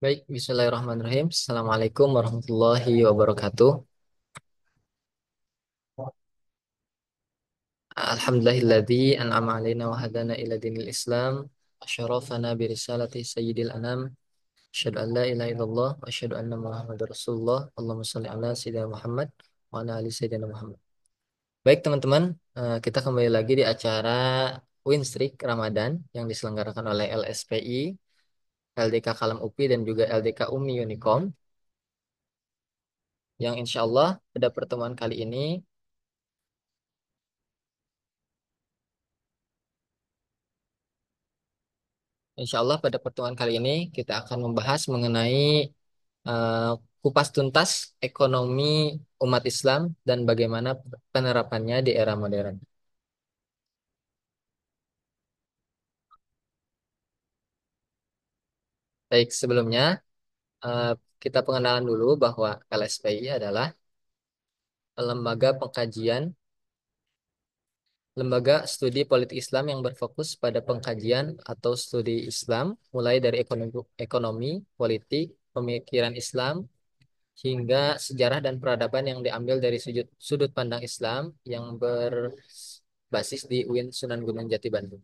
Baik, Bismillahirrahmanirrahim. Assalamualaikum warahmatullahi wabarakatuh. Alhamdulillahilladzi an'ama alaina wa hadana ila dinil Islam. Asyarafana bi risalati sayyidil anam. Asyhadu an la ilaha illallah wa asyhadu anna Muhammadar Rasulullah. Allahumma shalli ala sayyidina Muhammad wa ala ali sayyidina Muhammad. Baik, teman-teman, kita kembali lagi di acara Winstreak Ramadan yang diselenggarakan oleh LSPI, LDK Kalam UPI dan juga LDK UMI Unicom, yang insya Allah pada pertemuan kali ini Insya Allah pada pertemuan kali ini kita akan membahas mengenai eh, kupas tuntas ekonomi umat Islam dan bagaimana penerapannya di era modern. Baik, sebelumnya eh, kita pengenalan dulu bahwa LSPI adalah lembaga pengkajian, lembaga studi politik Islam yang berfokus pada pengkajian atau studi Islam mulai dari ekonomi, politik, pemikiran Islam, hingga sejarah dan peradaban yang diambil dari sudut pandang Islam yang berbasis di UIN Sunan Gunung Jati Bandung.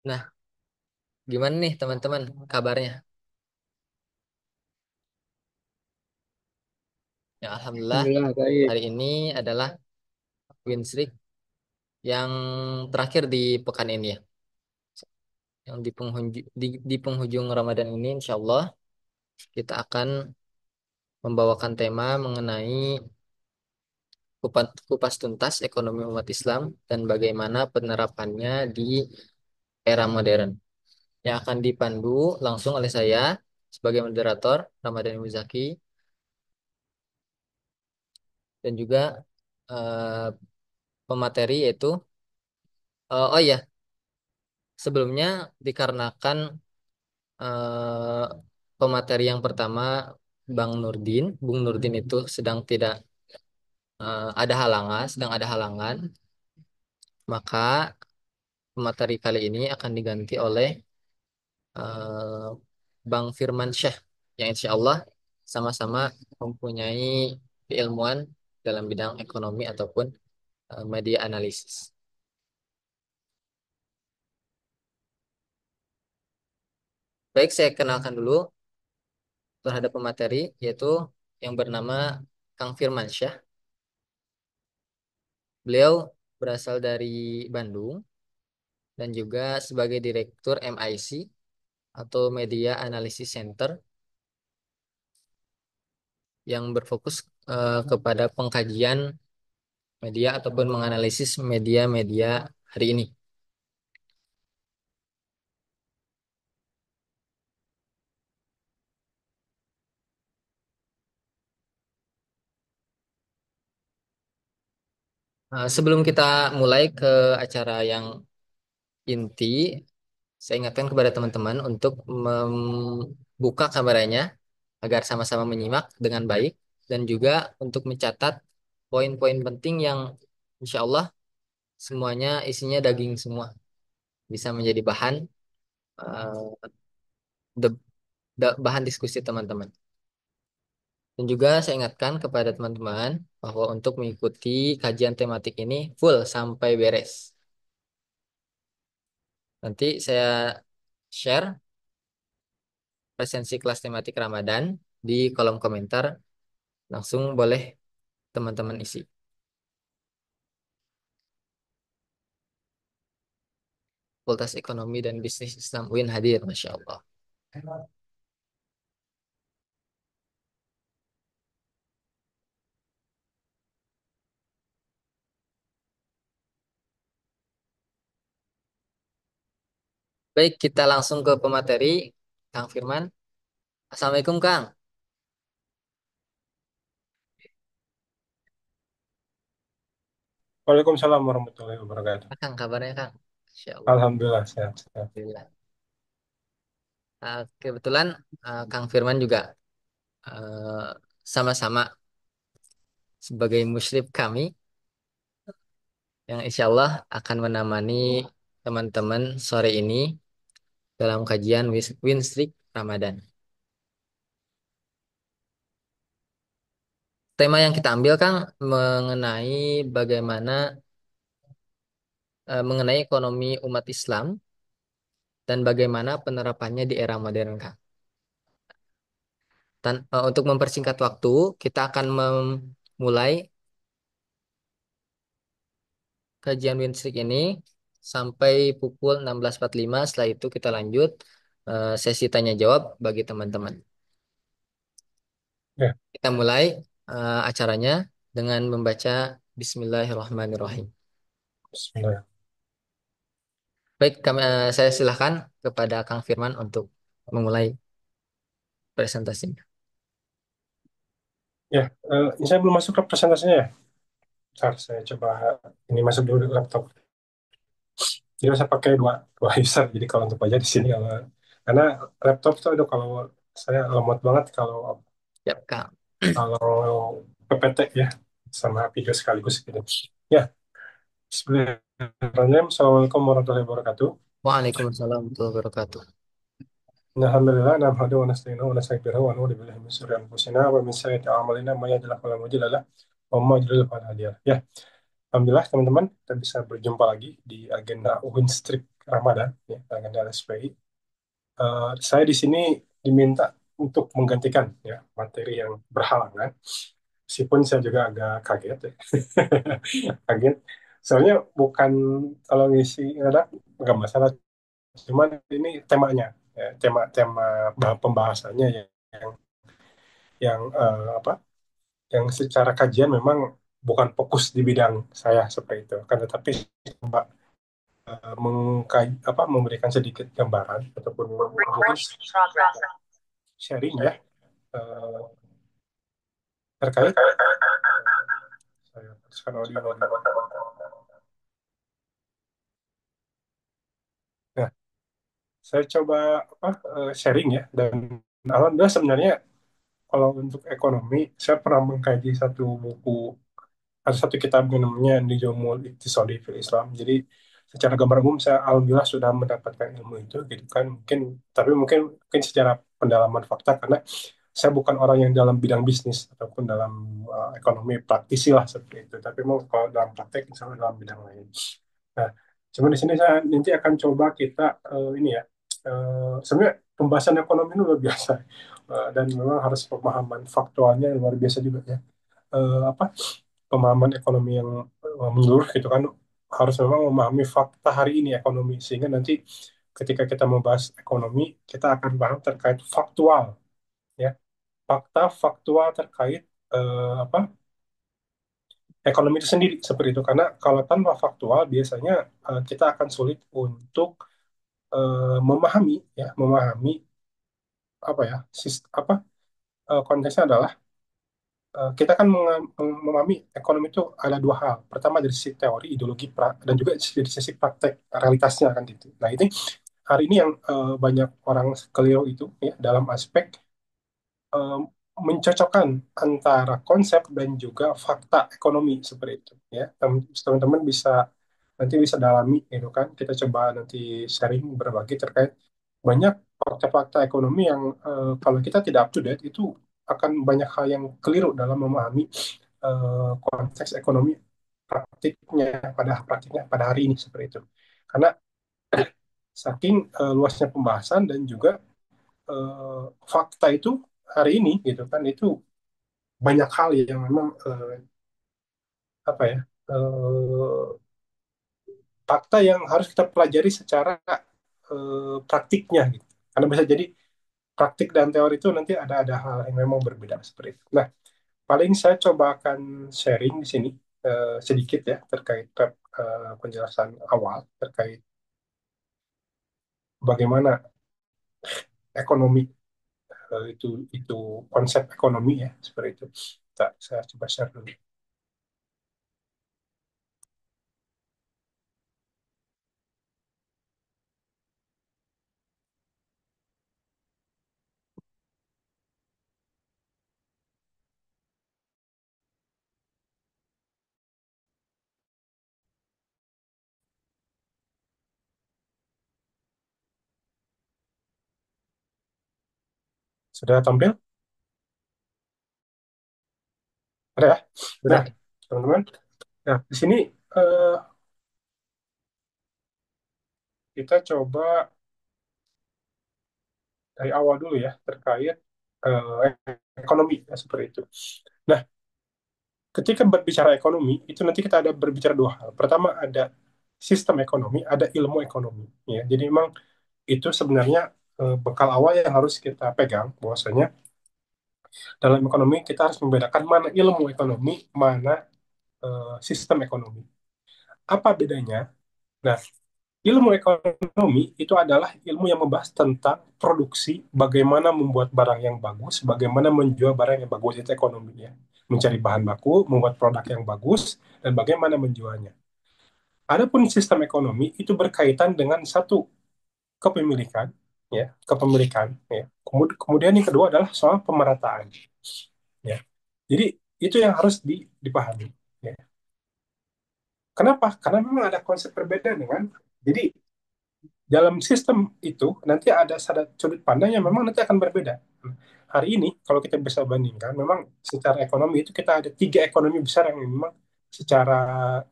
Nah, gimana nih teman-teman kabarnya? Ya, Alhamdulillah Alhamdulillah baik. hari ini adalah Winsrik yang terakhir di pekan ini ya. Yang di penghujung Ramadan ini insya Allah kita akan membawakan tema mengenai kupas tuntas ekonomi umat Islam dan bagaimana penerapannya di era modern, yang akan dipandu langsung oleh saya sebagai moderator Ramadan Muzaki dan juga eh, pemateri yaitu oh iya, sebelumnya dikarenakan eh, pemateri yang pertama Bung Nurdin itu sedang tidak ada halangan, sedang ada halangan, maka pemateri kali ini akan diganti oleh eh, Bang Firman Syah yang insya Allah sama-sama mempunyai keilmuan dalam bidang ekonomi ataupun media analisis. Baik, saya kenalkan dulu terhadap pemateri yaitu yang bernama Kang Firman Syah. Beliau berasal dari Bandung dan juga sebagai Direktur MIC atau Media Analysis Center yang berfokus kepada pengkajian media ataupun menganalisis media-media hari ini. Sebelum kita mulai ke acara yang inti, saya ingatkan kepada teman-teman untuk membuka kameranya agar sama-sama menyimak dengan baik dan juga untuk mencatat poin-poin penting yang insya Allah semuanya isinya daging semua, bisa menjadi bahan eh, de- bahan diskusi teman-teman. Dan juga saya ingatkan kepada teman-teman bahwa untuk mengikuti kajian tematik ini full sampai beres. Nanti saya share presensi kelas tematik Ramadan di kolom komentar. Langsung boleh teman-teman isi. Fakultas Ekonomi dan Bisnis Islam UIN hadir, Masya Allah. Baik, kita langsung ke pemateri, Kang Firman. Assalamualaikum, Kang. Waalaikumsalam warahmatullahi wabarakatuh. Apa Kang kabarnya, Kang? Masya Allah. Alhamdulillah sehat, sehat. Alhamdulillah. Kebetulan Kang Firman juga eh, sama-sama sebagai muslim kami yang insya Allah akan menemani teman-teman sore ini dalam kajian Winstrik Ramadan. Tema yang kita ambil Kang mengenai bagaimana mengenai ekonomi umat Islam dan bagaimana penerapannya di era modern Kang. Untuk mempersingkat waktu, kita akan memulai kajian Winstrik ini sampai pukul 16.45. Setelah itu kita lanjut sesi tanya jawab bagi teman-teman. Ya, Kita mulai acaranya dengan membaca Bismillahirrahmanirrahim. Bismillah. Baik, saya silahkan kepada Kang Firman untuk memulai presentasinya. Ya, ini saya belum masuk ke presentasinya ya. Bentar, saya coba ini masuk dulu di laptop. Jadi saya pakai dua dua user. Jadi kalau untuk aja di sini kalau karena laptop tuh aduh kalau saya lemot banget kalau Siap, Kang. kalau PPT ya sama video sekaligus gitu. Ya, Bismillahirrahmanirrahim. Assalamualaikum warahmatullahi wabarakatuh. Waalaikumsalam warahmatullahi wabarakatuh. Alhamdulillah, nahmadu wa nasta'inuhu wa nastaghfiruhu wa na'udzu billahi min shururi anfusina wa min sayyiati a'malina may yahdihillahu fala mudilla lahu wa may yudlil fala hadiya lahu. Ya, alhamdulillah teman-teman kita bisa berjumpa lagi di agenda Winstrik Ramadan ya, agenda LSPI. Saya di sini diminta untuk menggantikan ya materi yang berhalangan. Meskipun saya juga agak kaget ya. Kaget. Soalnya bukan kalau ngisi ada nggak masalah, cuman ini temanya ya, tema-tema pembahasannya yang yang secara kajian memang bukan fokus di bidang saya seperti itu kan, tetapi coba memberikan sedikit gambaran ataupun mungkin sharing ya eh, terkait saya teruskan audio. Nah, saya coba sharing ya, dan alhamdulillah sebenarnya kalau untuk ekonomi saya pernah mengkaji satu buku, ada satu kitab yang namanya Nizamul Iqtisadi fil Islam. Jadi secara gambar umum saya alhamdulillah sudah mendapatkan ilmu itu gitu kan. Mungkin secara pendalaman fakta, karena saya bukan orang yang dalam bidang bisnis ataupun dalam ekonomi praktisi lah seperti itu. Tapi mau kalau dalam praktek misalnya dalam bidang lain. Nah, cuma di sini saya nanti akan coba kita ini ya. Sebenarnya pembahasan ekonomi ini luar biasa. Dan memang harus pemahaman faktualnya yang luar biasa juga ya. Apa pemahaman ekonomi yang menyeluruh gitu kan, harus memang memahami fakta hari ini ekonomi, sehingga nanti ketika kita membahas ekonomi kita akan paham terkait faktual ya, fakta faktual terkait apa ekonomi itu sendiri seperti itu. Karena kalau tanpa faktual biasanya kita akan sulit untuk memahami apa ya konteksnya adalah kita kan memahami ekonomi itu ada dua hal. Pertama dari sisi teori, ideologi, dan juga dari sisi praktek realitasnya kan gitu. Nah ini hari ini yang banyak orang keliru itu ya dalam aspek eh, mencocokkan antara konsep dan juga fakta ekonomi seperti itu ya. Teman-teman bisa nanti bisa dalami gitu kan. Kita coba nanti sharing berbagi terkait banyak fakta-fakta ekonomi yang kalau kita tidak up to date itu akan banyak hal yang keliru dalam memahami konteks ekonomi praktiknya pada hari ini seperti itu. Karena saking luasnya pembahasan dan juga fakta itu hari ini gitu kan, itu banyak hal yang memang apa ya fakta yang harus kita pelajari secara praktiknya gitu. Karena bisa jadi praktik dan teori itu nanti ada hal yang memang berbeda seperti itu. Nah, paling saya coba akan sharing di sini sedikit ya terkait penjelasan awal terkait bagaimana ekonomi itu konsep ekonomi ya seperti itu. Saya coba share dulu. Sudah tampil? Ada ya? Nah, Sudah. teman-teman. Nah, di sini eh, kita coba dari awal dulu ya terkait ekonomi ya, seperti itu. Nah, ketika berbicara ekonomi itu nanti kita ada berbicara dua hal. Pertama ada sistem ekonomi, ada ilmu ekonomi. Ya, jadi memang itu sebenarnya bekal awal yang harus kita pegang bahwasanya dalam ekonomi kita harus membedakan mana ilmu ekonomi, mana sistem ekonomi. Apa bedanya? Nah, ilmu ekonomi itu adalah ilmu yang membahas tentang produksi, bagaimana membuat barang yang bagus, bagaimana menjual barang yang bagus, itu ekonominya. Mencari bahan baku, membuat produk yang bagus, dan bagaimana menjualnya. Adapun sistem ekonomi itu berkaitan dengan satu kepemilikan, ya, kepemilikan. Ya. Kemudian yang kedua adalah soal pemerataan. Ya. Jadi itu yang harus dipahami. Ya. Kenapa? Karena memang ada konsep perbedaan dengan. Jadi dalam sistem itu nanti ada sudut pandang yang memang nanti akan berbeda. Hari ini kalau kita bisa bandingkan, memang secara ekonomi itu kita ada tiga ekonomi besar yang memang secara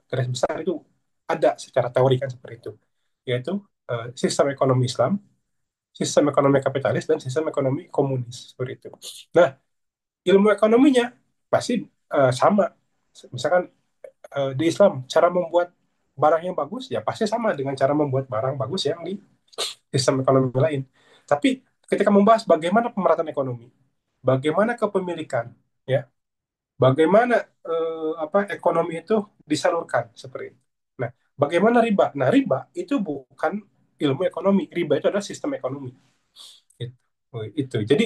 garis besar itu ada secara teori kan seperti itu, yaitu sistem ekonomi Islam, sistem ekonomi kapitalis, dan sistem ekonomi komunis seperti itu. Nah, ilmu ekonominya pasti sama. Misalkan di Islam cara membuat barang yang bagus ya pasti sama dengan cara membuat barang bagus yang di sistem ekonomi lain. Tapi ketika membahas bagaimana pemerataan ekonomi, bagaimana kepemilikan, ya, bagaimana ekonomi itu disalurkan seperti itu. Nah, bagaimana riba? Nah, riba itu bukan ilmu ekonomi, riba itu adalah sistem ekonomi. Itu. Itu. Jadi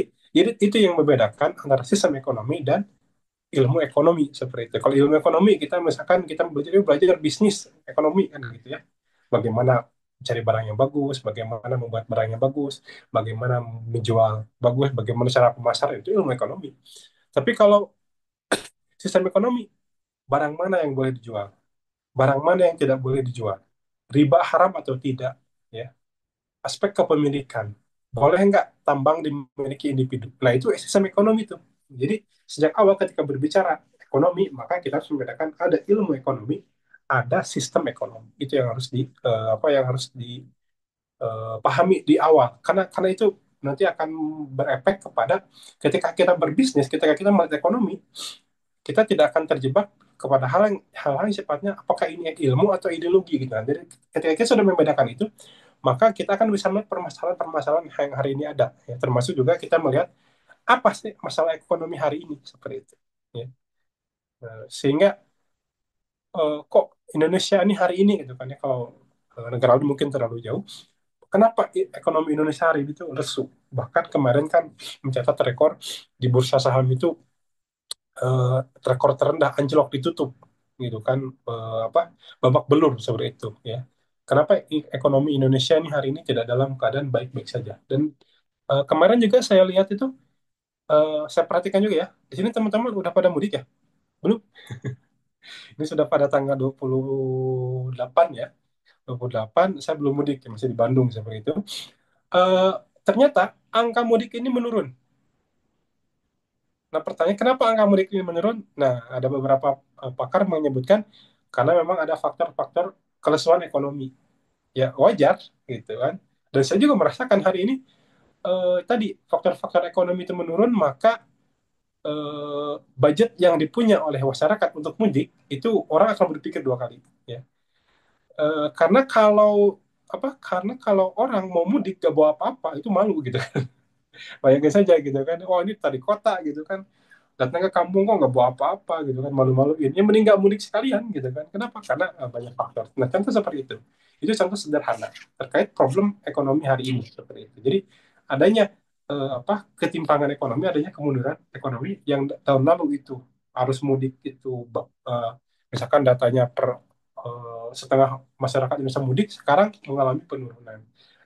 itu yang membedakan antara sistem ekonomi dan ilmu ekonomi seperti itu. Kalau ilmu ekonomi kita misalkan kita belajar bisnis ekonomi kan gitu ya. Bagaimana mencari barang yang bagus, bagaimana membuat barang yang bagus, bagaimana menjual bagus, bagaimana cara pemasaran itu ilmu ekonomi. Tapi kalau sistem ekonomi, barang mana yang boleh dijual, barang mana yang tidak boleh dijual, riba haram atau tidak, ya, aspek kepemilikan, boleh nggak tambang dimiliki individu. Nah itu sistem ekonomi tuh. Jadi sejak awal ketika berbicara ekonomi, maka kita harus membedakan ada ilmu ekonomi, ada sistem ekonomi. Itu yang harus yang harus dipahami di awal. Karena itu nanti akan berefek kepada ketika kita berbisnis, ketika kita melihat ekonomi, kita tidak akan terjebak kepada hal-hal yang sifatnya apakah ini ilmu atau ideologi gitu. Nah, jadi ketika kita sudah membedakan itu, maka kita akan bisa melihat permasalahan-permasalahan yang hari ini ada. Ya. Termasuk juga kita melihat apa sih masalah ekonomi hari ini seperti itu. Ya. Sehingga kok Indonesia ini hari ini gitu kan ya kalau negara lain mungkin terlalu jauh. Kenapa ekonomi Indonesia hari ini itu lesu? Bahkan kemarin kan mencatat rekor di bursa saham itu eh, rekor terendah anjlok ditutup gitu kan apa babak belur seperti itu ya. Kenapa ekonomi Indonesia ini hari ini tidak dalam keadaan baik-baik saja? Dan kemarin juga saya lihat itu saya perhatikan juga ya. Di sini teman-teman udah pada mudik ya? Belum? Ini sudah pada tanggal 28 ya. 28 saya belum mudik ya, masih di Bandung seperti itu. Eh, Ternyata angka mudik ini menurun. Nah, pertanyaan kenapa angka mudik ini menurun? Nah, ada beberapa pakar menyebutkan karena memang ada faktor-faktor kelesuan ekonomi. Ya, wajar gitu kan. Dan saya juga merasakan hari ini tadi faktor-faktor ekonomi itu menurun, maka budget yang dipunya oleh masyarakat untuk mudik itu orang akan berpikir dua kali. Ya, karena kalau orang mau mudik gak bawa apa-apa itu malu gitu. Bayangin saja gitu kan, oh ini tadi kota gitu kan, datang ke kampung kok nggak bawa apa-apa gitu kan malu-maluin ya mending nggak mudik sekalian gitu kan kenapa karena banyak faktor nah contoh seperti itu contoh sederhana terkait problem ekonomi hari ini seperti itu jadi adanya ketimpangan ekonomi adanya kemunduran ekonomi yang tahun lalu itu arus mudik itu misalkan datanya setengah masyarakat Indonesia mudik sekarang mengalami penurunan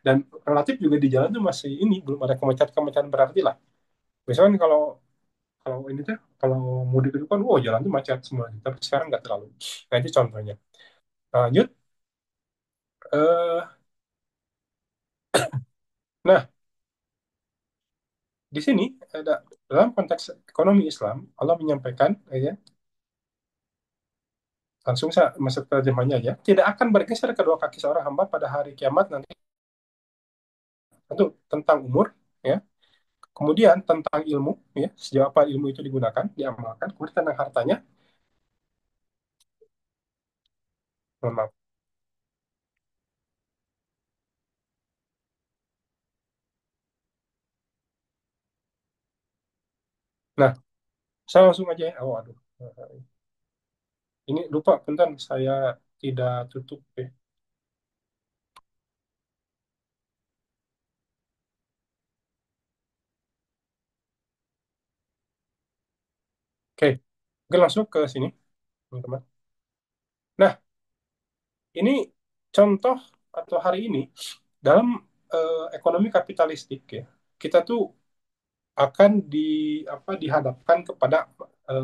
dan relatif juga di jalan tuh masih ini belum ada kemacetan-kemacetan berarti lah misalkan kalau kalau ini tuh kalau mudik itu kan wow jalan tuh macet semua tapi sekarang nggak terlalu nah itu contohnya. Lanjut. Eh, nah Di sini ada dalam konteks ekonomi Islam, Allah menyampaikan, ya, langsung saya masuk ke terjemahnya aja, tidak akan bergeser kedua kaki seorang hamba pada hari kiamat nanti. Tentu tentang umur, ya. Kemudian tentang ilmu, ya, sejauh apa ilmu itu digunakan, diamalkan. Kemudian tentang hartanya, mohon maaf. Nah, saya langsung aja ya. Oh, aduh. Ini lupa, bentar, saya tidak tutup. Ya. Oke, oke langsung ke sini, teman-teman. Nah, ini contoh atau hari ini dalam ekonomi kapitalistik ya, kita tuh akan dihadapkan kepada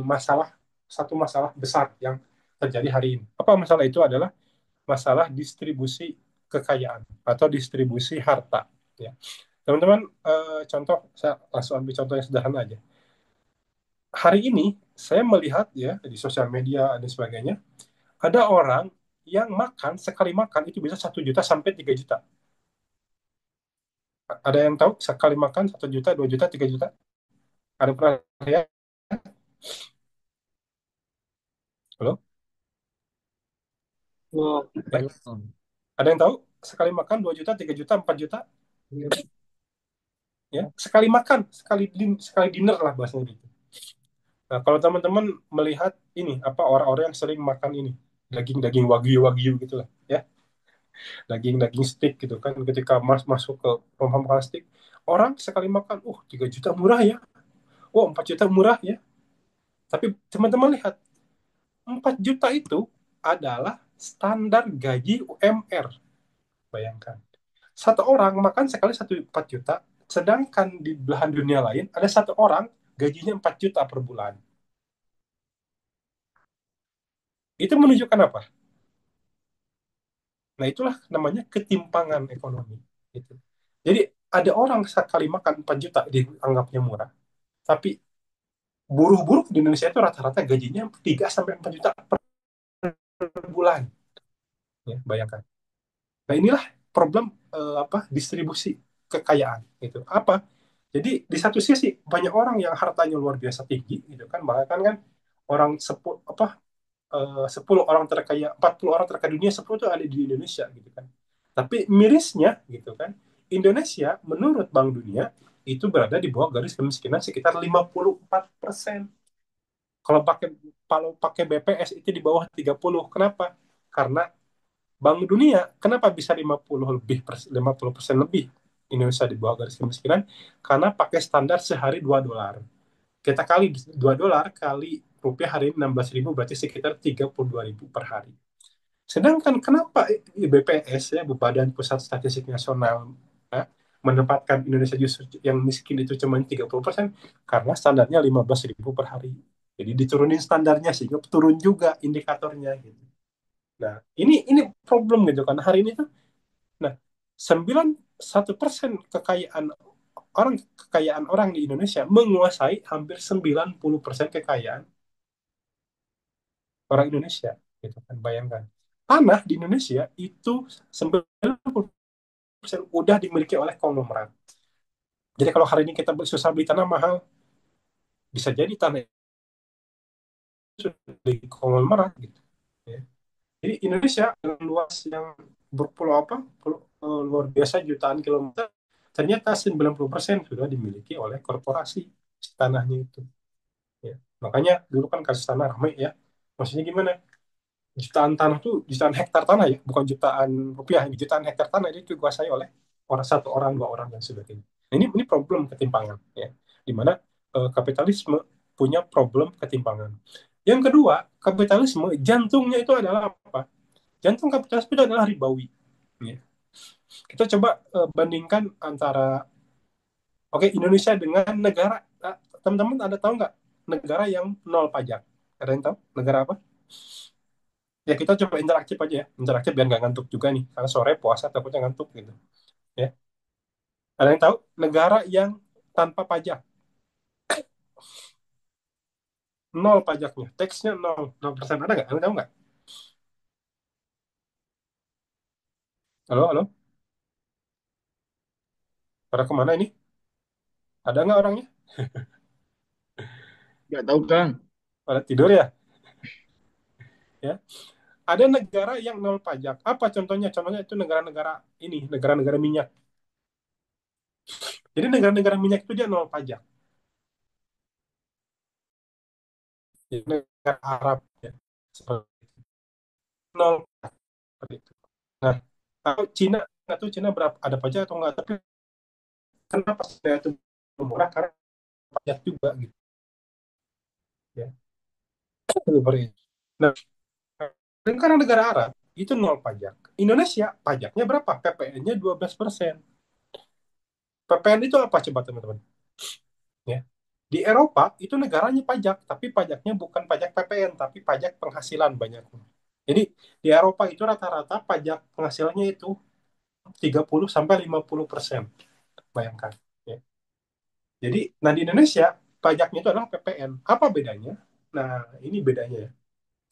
masalah satu masalah besar yang terjadi hari ini. Apa masalah itu adalah masalah distribusi kekayaan atau distribusi harta. Ya, teman-teman, contoh saya langsung ambil contoh yang sederhana aja. Hari ini saya melihat ya di sosial media dan sebagainya, ada orang yang makan sekali makan itu bisa 1 juta sampai 3 juta. Ada yang tahu sekali makan 1 juta, 2 juta, 3 juta? Ada pernah lihat? Halo? Oh, Ya. banyak. Ada yang tahu sekali makan 2 juta, 3 juta, 4 juta? Ya, sekali makan, sekali dinner lah bahasanya gitu. Nah, kalau teman-teman melihat ini apa orang-orang yang sering makan ini daging-daging wagyu-wagyu gitu lah, ya, daging-daging steak gitu kan, ketika masuk ke rumah makan steak, orang sekali makan, 3 juta murah ya, 4 juta murah ya. Tapi teman-teman lihat, 4 juta itu adalah standar gaji UMR. Bayangkan. Satu orang makan sekali 1,4 juta, sedangkan di belahan dunia lain ada satu orang gajinya 4 juta per bulan. Itu menunjukkan apa? Nah, itulah namanya ketimpangan ekonomi. Gitu. Jadi, ada orang sekali makan 4 juta dianggapnya murah, tapi buruh-buruh di Indonesia itu rata-rata gajinya 3 sampai 4 juta per bulan. Ya, bayangkan. Nah, inilah problem distribusi kekayaan gitu. Apa? Jadi di satu sisi banyak orang yang hartanya luar biasa tinggi gitu kan, bahkan kan orang 10 orang terkaya, 40 orang terkaya dunia, 10 itu ada di Indonesia gitu kan. Tapi mirisnya gitu kan, Indonesia menurut Bank Dunia itu berada di bawah garis kemiskinan sekitar 54%. Kalau pakai kalau pakai BPS itu di bawah 30. Kenapa? Karena Bank Dunia, kenapa bisa 50% lebih Indonesia di bawah garis kemiskinan? Karena pakai standar sehari $2. Kita kali $2 kali rupiah hari ini 16.000, berarti sekitar 32.000 per hari. Sedangkan kenapa BPS ya, Badan Pusat Statistik Nasional, ya, menempatkan Indonesia justru yang miskin itu cuma 30%? Karena standarnya 15.000 per hari. Jadi diturunin standarnya sehingga turun juga indikatornya gitu. Nah, ini problem gitu kan hari ini tuh. Nah, 91% kekayaan orang di Indonesia menguasai hampir 90% kekayaan orang Indonesia gitu kan, bayangkan. Tanah di Indonesia itu 90% udah dimiliki oleh konglomerat. Jadi kalau hari ini kita susah beli tanah mahal, bisa jadi tanah itu di konglomerat gitu. Ya. Jadi Indonesia dengan luas yang berpulau luar biasa jutaan kilometer, ternyata 90% sudah dimiliki oleh korporasi tanahnya itu. Ya. Makanya dulu kan kasus tanah ramai ya. Maksudnya gimana? Jutaan tanah tuh jutaan hektar tanah ya, bukan jutaan rupiah. Jutaan hektar tanah itu dikuasai oleh satu orang, dua orang dan sebagainya. Nah, ini problem ketimpangan ya, di mana kapitalisme punya problem ketimpangan. Yang kedua, kapitalisme jantungnya itu adalah apa? Jantung kapitalisme itu adalah ribawi. Ya. Kita coba bandingkan antara Indonesia dengan negara. Teman-teman ada tahu nggak negara yang nol pajak? Ada yang tahu negara apa? Ya kita coba interaktif aja ya, interaktif biar nggak ngantuk juga nih, karena sore puasa takutnya ngantuk gitu. Ya, ada yang tahu negara yang tanpa pajak, nol pajaknya, taxnya nol, 0%. Ada nggak? Anda tahu nggak? Halo, halo, pada kemana ini? Ada nggak orangnya? Nggak tahu, Kang. Pada tidur ya? Ya. Ada negara yang nol pajak. Apa contohnya? Contohnya itu negara-negara ini, negara-negara minyak. Jadi negara-negara minyak itu dia nol pajak. Jadi negara Arab ya. Seperti nol seperti itu. Nah, kalau Cina, nggak tahu Cina berapa ada pajak atau nggak, tapi kenapa Cina itu murah? Karena pajak juga gitu ya. Seperti itu. Nah, negara-negara Arab itu nol pajak. Indonesia pajaknya berapa? PPN-nya 12%. PPN itu apa coba teman-teman? Ya. Di Eropa itu negaranya pajak, tapi pajaknya bukan pajak PPN, tapi pajak penghasilan banyak. Jadi di Eropa itu rata-rata pajak penghasilannya itu 30 sampai 50%. Bayangkan. Ya. Jadi, nah di Indonesia pajaknya itu adalah PPN. Apa bedanya? Nah, ini bedanya ya.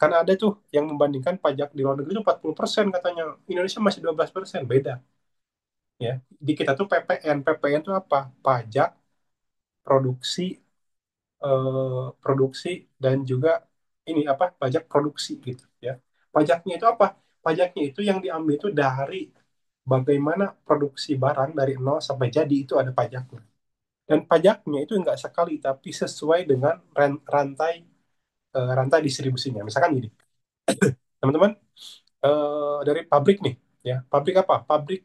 Karena ada tuh yang membandingkan pajak di luar negeri itu 40% katanya. Indonesia masih 12%. Beda. Ya. Di kita tuh PPN. PPN itu apa? Pajak produksi produksi dan juga ini apa pajak produksi gitu ya. Pajaknya itu apa? Pajaknya itu yang diambil itu dari bagaimana produksi barang dari nol sampai jadi itu ada pajaknya. Dan pajaknya itu enggak sekali tapi sesuai dengan rantai rantai distribusinya. Misalkan gini, teman-teman dari pabrik nih ya, pabrik apa? Pabrik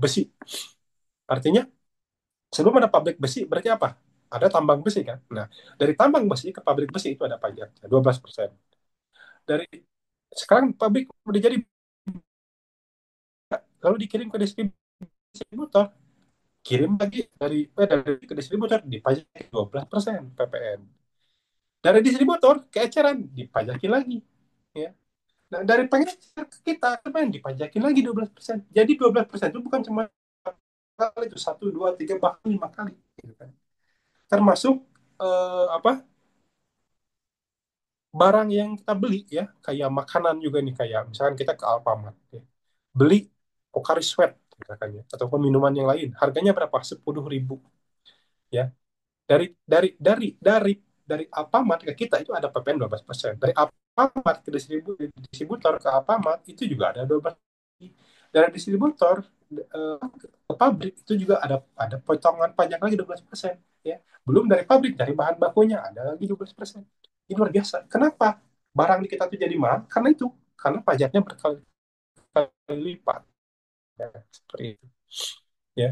besi. Artinya sebelum ada pabrik besi berarti apa? Ada tambang besi kan? Nah, dari tambang besi ke pabrik besi itu ada pajaknya 12%. Dari sekarang pabrik udah jadi, lalu dikirim ke distributor, kirim lagi dari ke distributor dipajaki 12% PPN. Dari distributor ke eceran dipajaki lagi. Ya. Nah, dari pengecer ke kita kemarin dipajakin lagi 12%. Jadi 12% itu bukan cuma kali itu satu, dua, tiga, bahkan 5 kali. Gitu kan. Termasuk apa barang yang kita beli ya, kayak makanan juga nih, kayak misalkan kita ke Alfamart ya. Beli Pocari Sweat misalkan ya, ataupun minuman yang lain, harganya berapa? 10.000 ya. Dari Alfamart ke kita itu ada PPN 12%. Dari Alfamart ke distributor ke Alfamart itu juga ada 12%. Dari distributor ke pabrik itu juga ada potongan pajak lagi 12%, ya. Belum dari pabrik, dari bahan bakunya ada lagi 12%. Ini luar biasa. Kenapa barang di kita tuh jadi mahal? Karena itu, karena pajaknya berkali-kali lipat. Ya, seperti itu. Ya,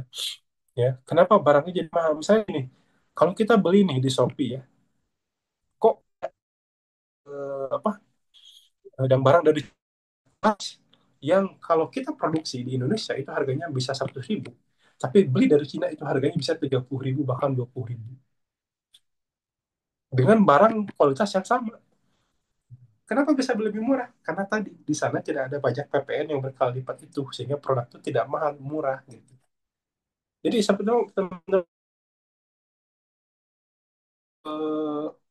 ya. Kenapa barangnya jadi mahal? Misalnya nih, kalau kita beli nih di Shopee ya, kok apa dan barang dari tas yang kalau kita produksi di Indonesia itu harganya bisa 100.000, tapi beli dari Cina itu harganya bisa 30.000 bahkan 20.000 dengan barang kualitas yang sama. Kenapa bisa lebih murah? Karena tadi di sana tidak ada pajak PPN yang berkali lipat itu, sehingga produk itu tidak mahal, murah gitu. Jadi sebetulnya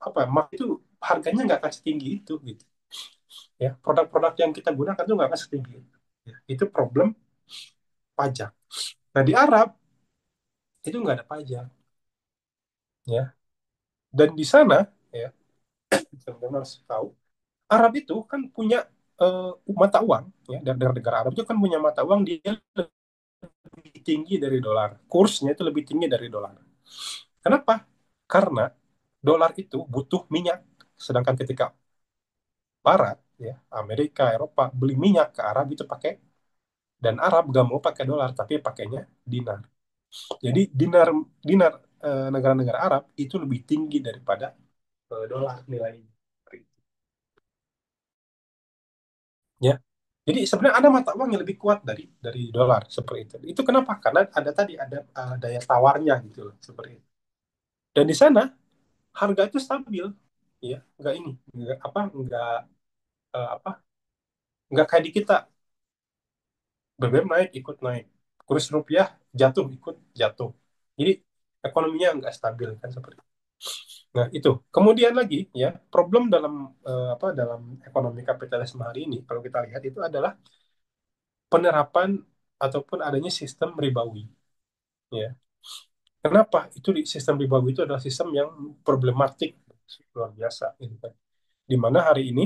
apa mak itu harganya nggak akan setinggi itu gitu ya, produk-produk yang kita gunakan itu nggak akan setinggi itu ya. Itu problem pajak. Nah di Arab itu nggak ada pajak ya, dan di sana ya teman-teman harus tahu Arab itu kan punya eh, mata uang ya, dan negara Arab itu kan punya mata uang dia lebih tinggi dari dolar, kursnya itu lebih tinggi dari dolar. Kenapa? Karena dolar itu butuh minyak, sedangkan ketika Barat ya Amerika Eropa beli minyak ke Arab itu pakai, dan Arab gak mau pakai dolar tapi pakainya dinar. Jadi dinar dinar negara-negara Arab itu lebih tinggi daripada dolar nilainya. Ya. Jadi sebenarnya ada mata uang yang lebih kuat dari dolar seperti itu. Itu kenapa? Karena ada tadi ada daya tawarnya gitu loh seperti itu. Dan di sana harga itu stabil, ya, nggak ini, nggak apa, apa, nggak kayak di kita BBM naik ikut naik, kurs rupiah jatuh ikut jatuh. Jadi ekonominya nggak stabil kan seperti itu. Nah, itu. Kemudian lagi ya, problem dalam dalam ekonomi kapitalisme hari ini kalau kita lihat itu adalah penerapan ataupun adanya sistem ribawi ya. Kenapa itu sistem ribawi itu adalah sistem yang problematik luar biasa gitu kan. Di mana hari ini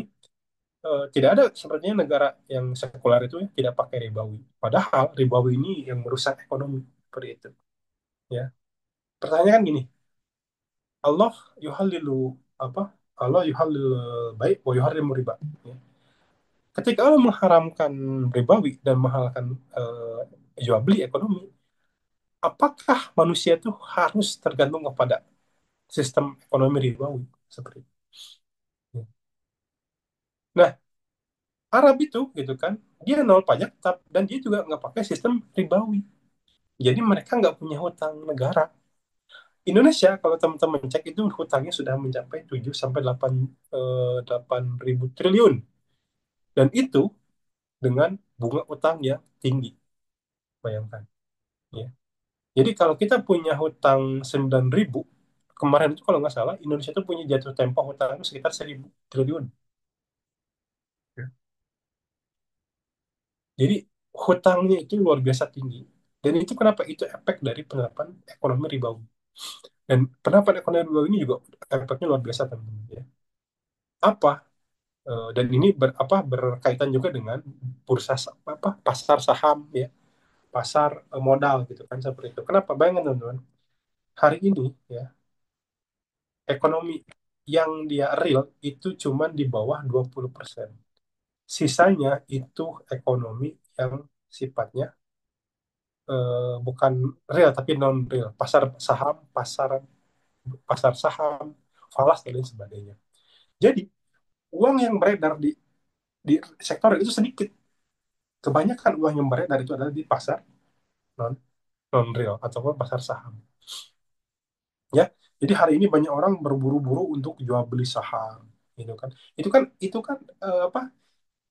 tidak ada sepertinya negara yang sekuler itu ya, tidak pakai ribawi. Padahal ribawi ini yang merusak ekonomi seperti itu ya. Pertanyaan gini, Allah yuhalilu apa? Allah yuhalil baik wa yuharrimu riba. Ya. Ketika Allah mengharamkan ribawi dan menghalalkan jual beli ekonomi, apakah manusia itu harus tergantung kepada sistem ekonomi ribawi seperti itu? Ya. Nah, Arab itu gitu kan, dia nol pajak dan dia juga nggak pakai sistem ribawi. Jadi mereka nggak punya hutang negara. Indonesia kalau teman-teman cek itu hutangnya sudah mencapai 7 sampai 8 ribu triliun. Dan itu dengan bunga utang yang tinggi, bayangkan. Ya. Jadi kalau kita punya hutang 9 ribu, kemarin itu kalau nggak salah, Indonesia itu punya jatuh tempo hutang itu sekitar 1.000 triliun. Ya. Jadi hutangnya itu luar biasa tinggi. Dan itu kenapa itu efek dari penerapan ekonomi ribawi. Dan penerapan ekonomi ribawi ini juga efeknya luar biasa teman-teman. Ya. Apa dan ini berkaitan juga dengan bursa pasar saham ya, pasar modal gitu kan seperti itu. Kenapa? Bayangkan teman-teman, hari ini ya ekonomi yang dia real itu cuma di bawah 20%. Sisanya itu ekonomi yang sifatnya bukan real tapi non real. Pasar saham, pasar saham, falas dan lain sebagainya. Jadi uang yang beredar di sektor itu sedikit. Kebanyakan uang yang beredar itu adalah di pasar non non real ataupun pasar saham. Ya, jadi hari ini banyak orang berburu-buru untuk jual beli saham, gitu kan? Itu kan apa?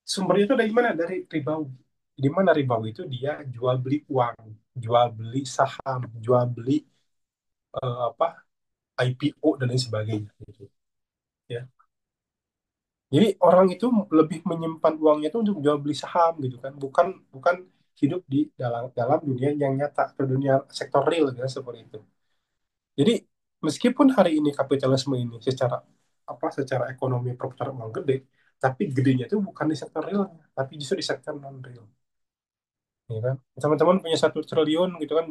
Sumbernya itu dari mana? Dari ribawi. Di mana ribawi itu dia jual beli uang, jual beli saham, jual beli apa IPO dan lain sebagainya. Gitu. Ya. Jadi orang itu lebih menyimpan uangnya itu untuk jual beli saham gitu kan, bukan bukan hidup di dalam dalam dunia yang nyata atau dunia sektor real gitu, seperti itu. Jadi meskipun hari ini kapitalisme ini secara ekonomi perputaran uang gede, tapi gedenya itu bukan di sektor real, tapi justru di sektor non real. Ya kan? Teman-teman punya 1 triliun gitu kan,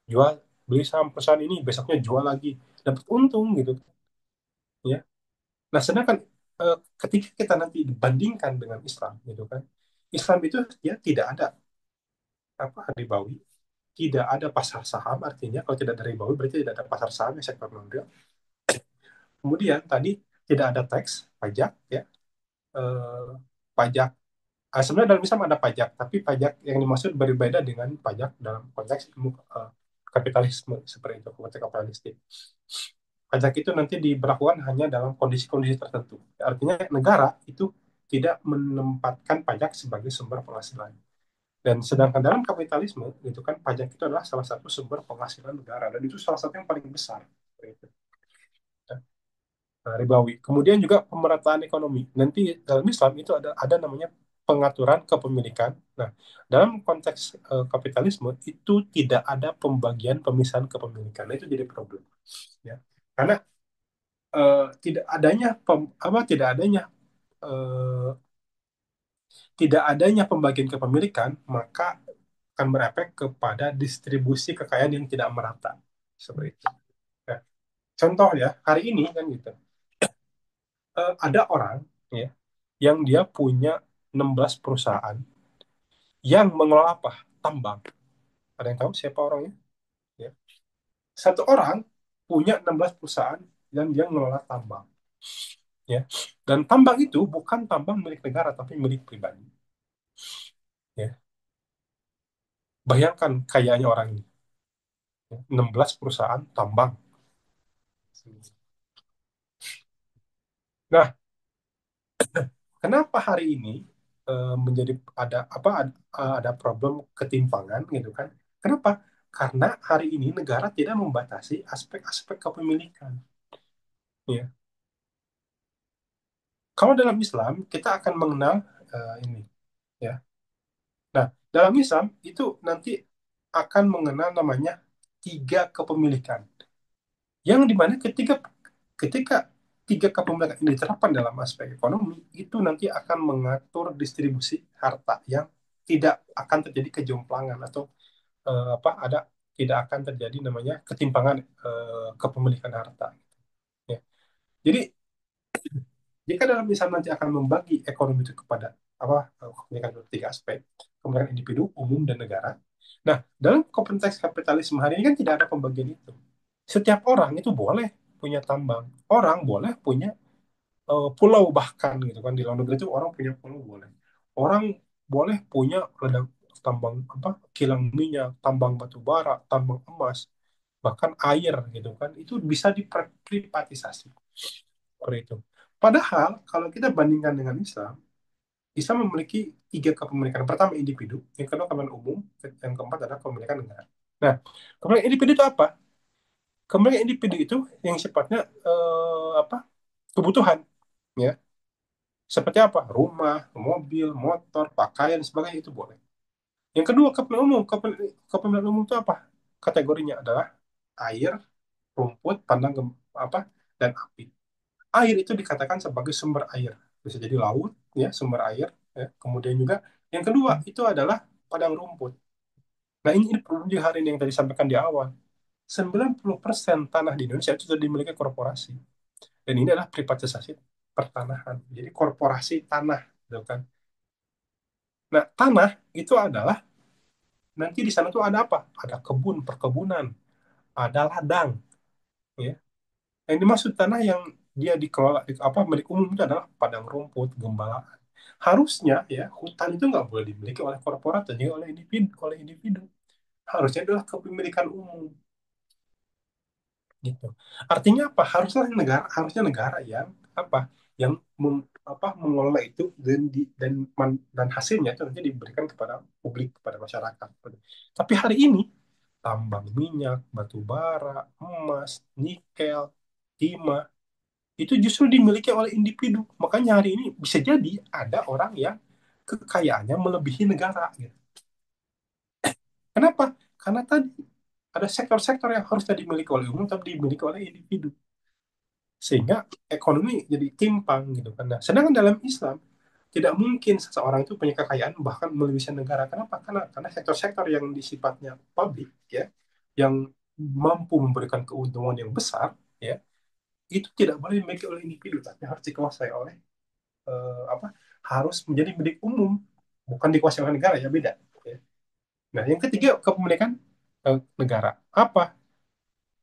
jual, beli saham perusahaan ini, besoknya jual lagi, dapat untung gitu, ya. Nah, sedangkan ketika kita nanti dibandingkan dengan Islam gitu kan, Islam itu ya tidak ada ribawi, tidak ada pasar saham, artinya kalau tidak ada ribawi berarti tidak ada pasar saham yang sektor non real. Kemudian tadi tidak ada teks pajak ya, eh, pajak sebenarnya dalam Islam ada pajak, tapi pajak yang dimaksud berbeda dengan pajak dalam konteks ilmu kapitalisme seperti itu, konteks kapitalistik. Pajak itu nanti diberlakukan hanya dalam kondisi-kondisi tertentu. Artinya negara itu tidak menempatkan pajak sebagai sumber penghasilan. Dan sedangkan dalam kapitalisme, itu kan pajak itu adalah salah satu sumber penghasilan negara, dan itu salah satu yang paling besar. Seperti itu. Ribawi. Kemudian juga pemerataan ekonomi. Nanti dalam Islam itu ada namanya pengaturan kepemilikan. Nah, dalam konteks kapitalisme itu tidak ada pembagian pemisahan kepemilikan. Nah, itu jadi problem, ya. Karena tidak adanya eh, tidak adanya pembagian kepemilikan, maka akan berefek kepada distribusi kekayaan yang tidak merata. Seperti itu. Nah, contoh ya, hari ini kan gitu. Ada orang ya yang dia punya 16 perusahaan yang mengelola apa? Tambang. Ada yang tahu siapa orangnya? Ya. Satu orang punya 16 perusahaan dan dia mengelola tambang. Ya. Dan tambang itu bukan tambang milik negara, tapi milik pribadi. Ya. Bayangkan kayanya orang ini. Ya. 16 perusahaan tambang. Nah, kenapa hari ini menjadi ada problem ketimpangan gitu kan? Kenapa? Karena hari ini negara tidak membatasi aspek-aspek kepemilikan. Ya. Kalau dalam Islam kita akan mengenal ini, ya. Nah, dalam Islam itu nanti akan mengenal namanya tiga kepemilikan. Yang dimana ketika ketika tiga kepemilikan ini diterapkan dalam aspek ekonomi, itu nanti akan mengatur distribusi harta yang tidak akan terjadi kejomplangan atau ada tidak akan terjadi namanya ketimpangan kepemilikan harta. Ya. Jadi jika dalam misal nanti akan membagi ekonomi itu kepada kepemilikan tiga aspek, kepemilikan individu, umum, dan negara. Nah, dalam konteks kapitalisme hari ini kan tidak ada pembagian itu. Setiap orang itu boleh punya tambang, orang boleh punya pulau bahkan gitu kan di luar negeri itu orang punya pulau boleh. Orang boleh punya ladang tambang kilang minyak, tambang batu bara, tambang emas, bahkan air gitu kan itu bisa diprivatisasi seperti itu. Padahal kalau kita bandingkan dengan Islam, Islam memiliki tiga kepemilikan. Pertama individu, yang kedua kepemilikan umum, yang keempat adalah kepemilikan negara. Nah, kepemilikan individu itu apa? Kepemilikan individu itu yang sifatnya kebutuhan, ya. Seperti apa? Rumah, mobil, motor, pakaian, sebagainya itu boleh. Yang kedua, kepemilikan umum. Kepemilikan umum itu apa? Kategorinya adalah air, rumput, dan api. Air itu dikatakan sebagai sumber air. Bisa jadi laut, ya, sumber air. Ya. Kemudian juga yang kedua itu adalah padang rumput. Nah, ini problem di hari ini yang tadi sampaikan di awal. 90% tanah di Indonesia itu sudah dimiliki korporasi. Dan ini adalah privatisasi pertanahan. Jadi korporasi tanah, gitu kan. Nah, tanah itu adalah nanti di sana tuh ada apa? Ada kebun, perkebunan, ada ladang, ya. Yang dimaksud tanah yang dia dikelola milik umum itu adalah padang rumput, gembalaan. Harusnya ya hutan itu nggak boleh dimiliki oleh korporat dan juga oleh individu. Harusnya adalah kepemilikan umum gitu. Artinya apa? Harusnya negara yang apa? Yang mengelola itu dan hasilnya itu nanti diberikan kepada publik, kepada masyarakat. Tapi hari ini tambang minyak, batu bara, emas, nikel, timah itu justru dimiliki oleh individu. Makanya hari ini bisa jadi ada orang yang kekayaannya melebihi negara. Gitu. Kenapa? Karena tadi ada sektor-sektor yang harusnya dimiliki oleh umum tapi dimiliki oleh individu. Sehingga ekonomi jadi timpang gitu kan. Nah, sedangkan dalam Islam tidak mungkin seseorang itu punya kekayaan bahkan melebihi negara. Kenapa? Karena sektor-sektor yang sifatnya publik ya, yang mampu memberikan keuntungan yang besar ya, itu tidak boleh dimiliki oleh individu tapi harus dikuasai oleh apa harus menjadi milik umum, bukan dikuasai oleh negara ya beda. Ya. Nah, yang ketiga kepemilikan negara apa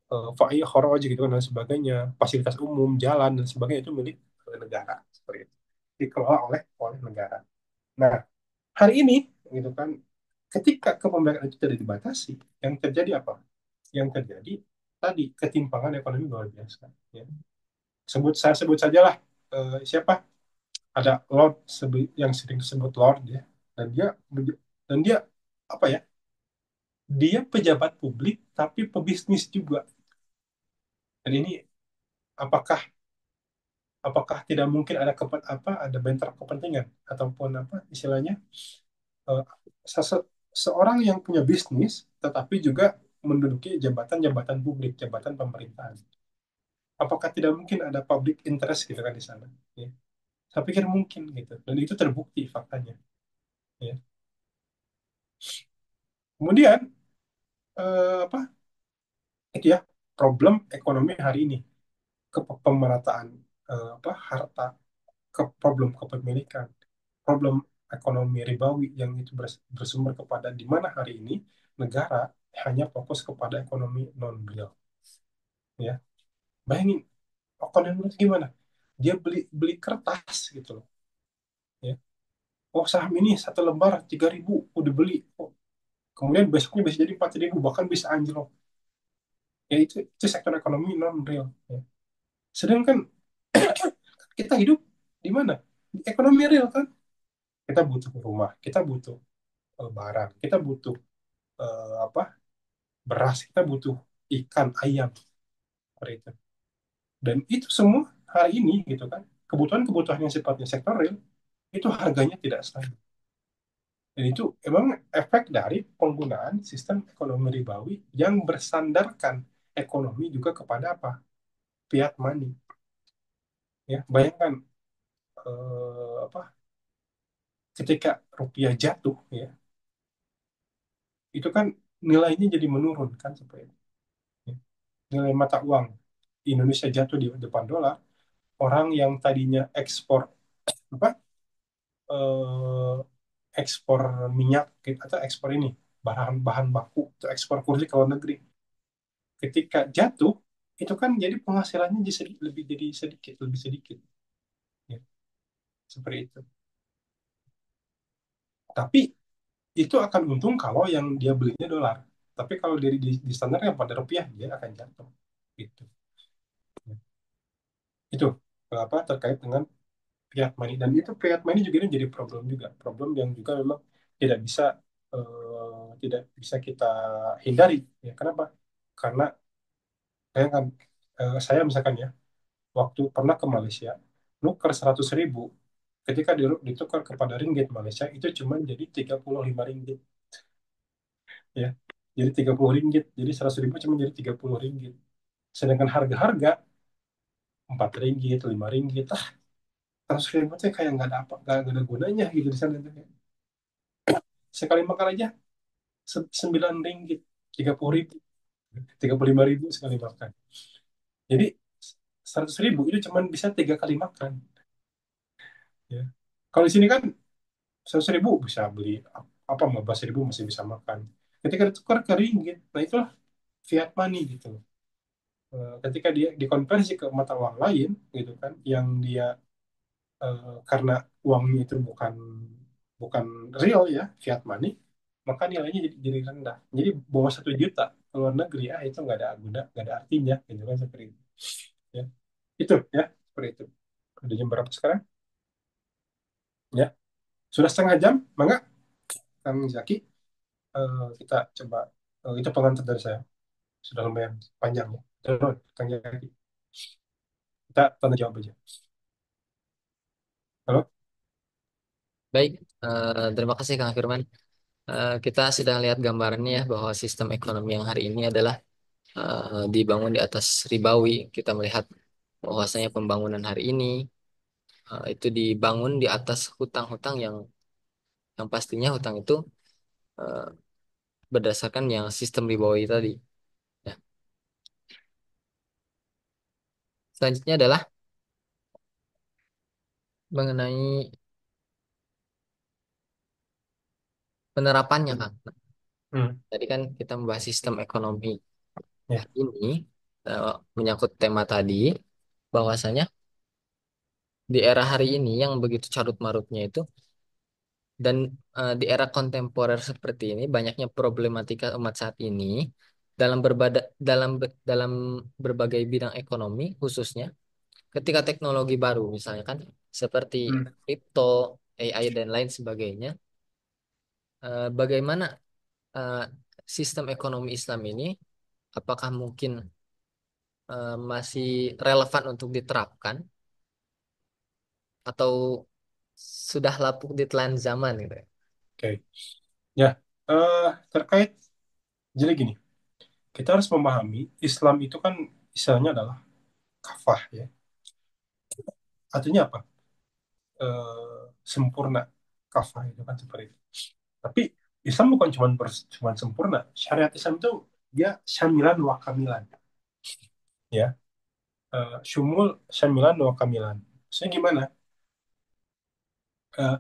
fa'i khoroj gitu kan dan sebagainya, fasilitas umum, jalan dan sebagainya itu milik negara seperti itu, dikelola oleh negara. Nah, hari ini gitu kan, ketika kepemilikan itu tidak dibatasi, yang terjadi apa? Yang terjadi tadi ketimpangan ekonomi luar biasa. Ya. Saya sebut sajalah siapa ada Lord yang sering disebut Lord ya, dan dia apa ya? Dia pejabat publik tapi pebisnis juga. Dan ini apakah apakah tidak mungkin ada bentrok kepentingan ataupun apa istilahnya eh, seorang yang punya bisnis tetapi juga menduduki jabatan-jabatan publik, jabatan pemerintahan. Apakah tidak mungkin ada public interest gitu kan di sana? Ya. Saya pikir mungkin gitu, dan itu terbukti faktanya. Ya. Kemudian apa itu ya problem ekonomi hari ini, pemerataan harta, problem kepemilikan, problem ekonomi ribawi yang itu bersumber kepada di mana hari ini negara hanya fokus kepada ekonomi non real. Ya, bayangin ekonomi itu gimana? Dia beli beli kertas gitu loh. Ya, oh saham ini satu lembar 3.000 udah beli. Oh, kemudian besoknya bisa jadi 4.000 bahkan bisa anjlok. Ya itu sektor ekonomi non real. Ya. Sedangkan kita hidup di mana? Di ekonomi real kan? Kita butuh rumah, kita butuh barang, kita butuh apa beras, kita butuh ikan, ayam, seperti itu. Dan itu semua hari ini gitu kan, kebutuhan-kebutuhan yang sifatnya sektor real itu harganya tidak stabil. Dan itu emang efek dari penggunaan sistem ekonomi ribawi yang bersandarkan ekonomi juga kepada apa? Fiat money. Ya, bayangkan apa? Ketika rupiah jatuh, ya, itu kan nilainya jadi menurun kan seperti itu. Ya. Nilai mata uang Indonesia jatuh di depan dolar. Orang yang tadinya ekspor apa? eh, Ekspor minyak gitu, atau ekspor ini bahan-bahan baku atau ekspor kursi ke luar negeri. Ketika jatuh, itu kan jadi penghasilannya jadi sedikit, lebih sedikit. Ya, seperti itu. Tapi itu akan untung kalau yang dia belinya dolar. Tapi kalau dari di standarnya pada rupiah, dia akan jatuh. Gitu. Itu apa terkait dengan fiat money. Dan itu fiat money juga ini jadi problem juga. Problem yang juga memang tidak bisa kita hindari. Ya, kenapa? Karena bayangkan, saya misalkan ya, waktu pernah ke Malaysia, nuker 100.000, ketika ditukar kepada ringgit Malaysia, itu cuma jadi 35 ringgit. Ya. Jadi 30 ringgit. Jadi 100.000 cuma jadi 30 ringgit. Sedangkan harga-harga 4 ringgit, 5 ringgit. 100.000 tuh kayak nggak ada apa, nggak ada gunanya gitu di sana tuh. Sekali makan aja 9 ringgit, 30.000, 35.000 sekali makan. Jadi 100.000 itu cuma bisa 3 kali makan. Ya. Kalau di sini kan 100.000 bisa beli apa, 15.000 masih bisa makan. Ketika ditukar ke ringgit, nah itulah fiat money gitu. Ketika dia dikonversi ke mata uang lain gitu kan, yang dia karena uangnya itu bukan bukan real ya, fiat money, maka nilainya jadi rendah. Jadi bawa 1 juta ke luar negeri, itu nggak ada guna, nggak ada artinya, gitu kan seperti itu. Ya, itu ya seperti itu. Udah jam berapa sekarang? Ya, sudah setengah jam, mangga Kang Zaki, kita coba, itu pengantar dari saya, sudah lumayan panjang ya. Terus, Kang Zaki, kita tanya jawab aja. Halo? Baik, terima kasih Kang Firman. Kita sudah lihat gambarannya ya bahwa sistem ekonomi yang hari ini adalah dibangun di atas ribawi. Kita melihat bahwasanya pembangunan hari ini itu dibangun di atas hutang-hutang yang pastinya hutang itu eh, berdasarkan yang sistem ribawi tadi. Ya. Selanjutnya adalah mengenai penerapannya, Kang. Hmm, Tadi kan kita membahas sistem ekonomi ya, hari ini, menyangkut tema tadi, bahwasanya di era hari ini yang begitu carut marutnya itu, dan di era kontemporer seperti ini banyaknya problematika umat saat ini dalam berbagai bidang ekonomi, khususnya ketika teknologi baru misalnya kan seperti hmm, kripto, AI dan lain sebagainya. Bagaimana eh, sistem ekonomi Islam ini, apakah mungkin masih relevan untuk diterapkan atau sudah lapuk di telan zaman gitu ya? oke. Ya, terkait, jadi gini, kita harus memahami Islam itu kan istilahnya adalah kafah ya. Artinya apa? Sempurna. Kafah itu kan seperti itu. Tapi Islam bukan cuman sempurna. Syariat Islam itu dia syamilan wa kamilan ya. Syumul syamilan wa kamilan. Maksudnya gimana? Eh,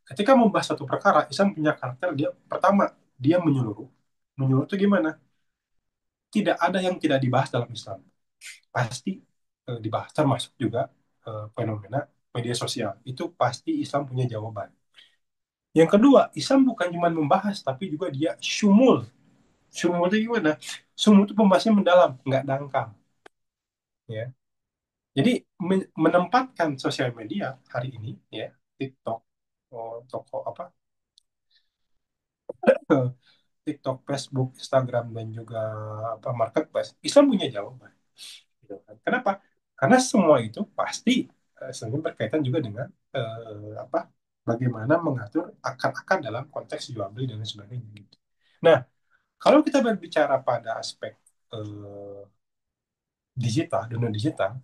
Ketika membahas satu perkara, Islam punya karakter, dia pertama dia menyeluruh. Menyeluruh itu gimana? Tidak ada yang tidak dibahas dalam Islam. Pasti dibahas, termasuk juga fenomena media sosial. Itu pasti Islam punya jawaban. Yang kedua, Islam bukan cuma membahas, tapi juga dia syumul. Syumul itu gimana? Syumul itu pembahasannya mendalam, nggak dangkal. Ya. Jadi menempatkan sosial media hari ini, ya, TikTok, toko apa, TikTok, Facebook, Instagram, dan juga apa marketplace, Islam punya jawaban. Gitu kan. Kenapa? Karena semua itu pasti sebenarnya berkaitan juga dengan apa bagaimana mengatur akar-akar dalam konteks jual beli dan lain sebagainya. Gitu. Nah, kalau kita berbicara pada aspek eh, digital, dunia digital,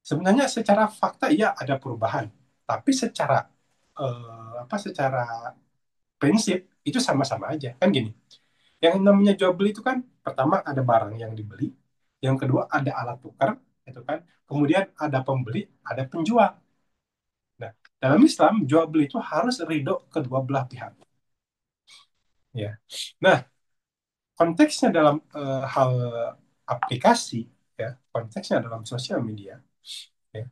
sebenarnya secara fakta ya ada perubahan, tapi secara secara prinsip itu sama-sama aja kan gini. Yang namanya jual beli itu kan pertama ada barang yang dibeli, yang kedua ada alat tukar, itu kan. Kemudian ada pembeli, ada penjual. Nah, dalam Islam jual beli itu harus ridho kedua belah pihak, ya. Nah, konteksnya dalam hal aplikasi, ya, konteksnya dalam sosial media, ya,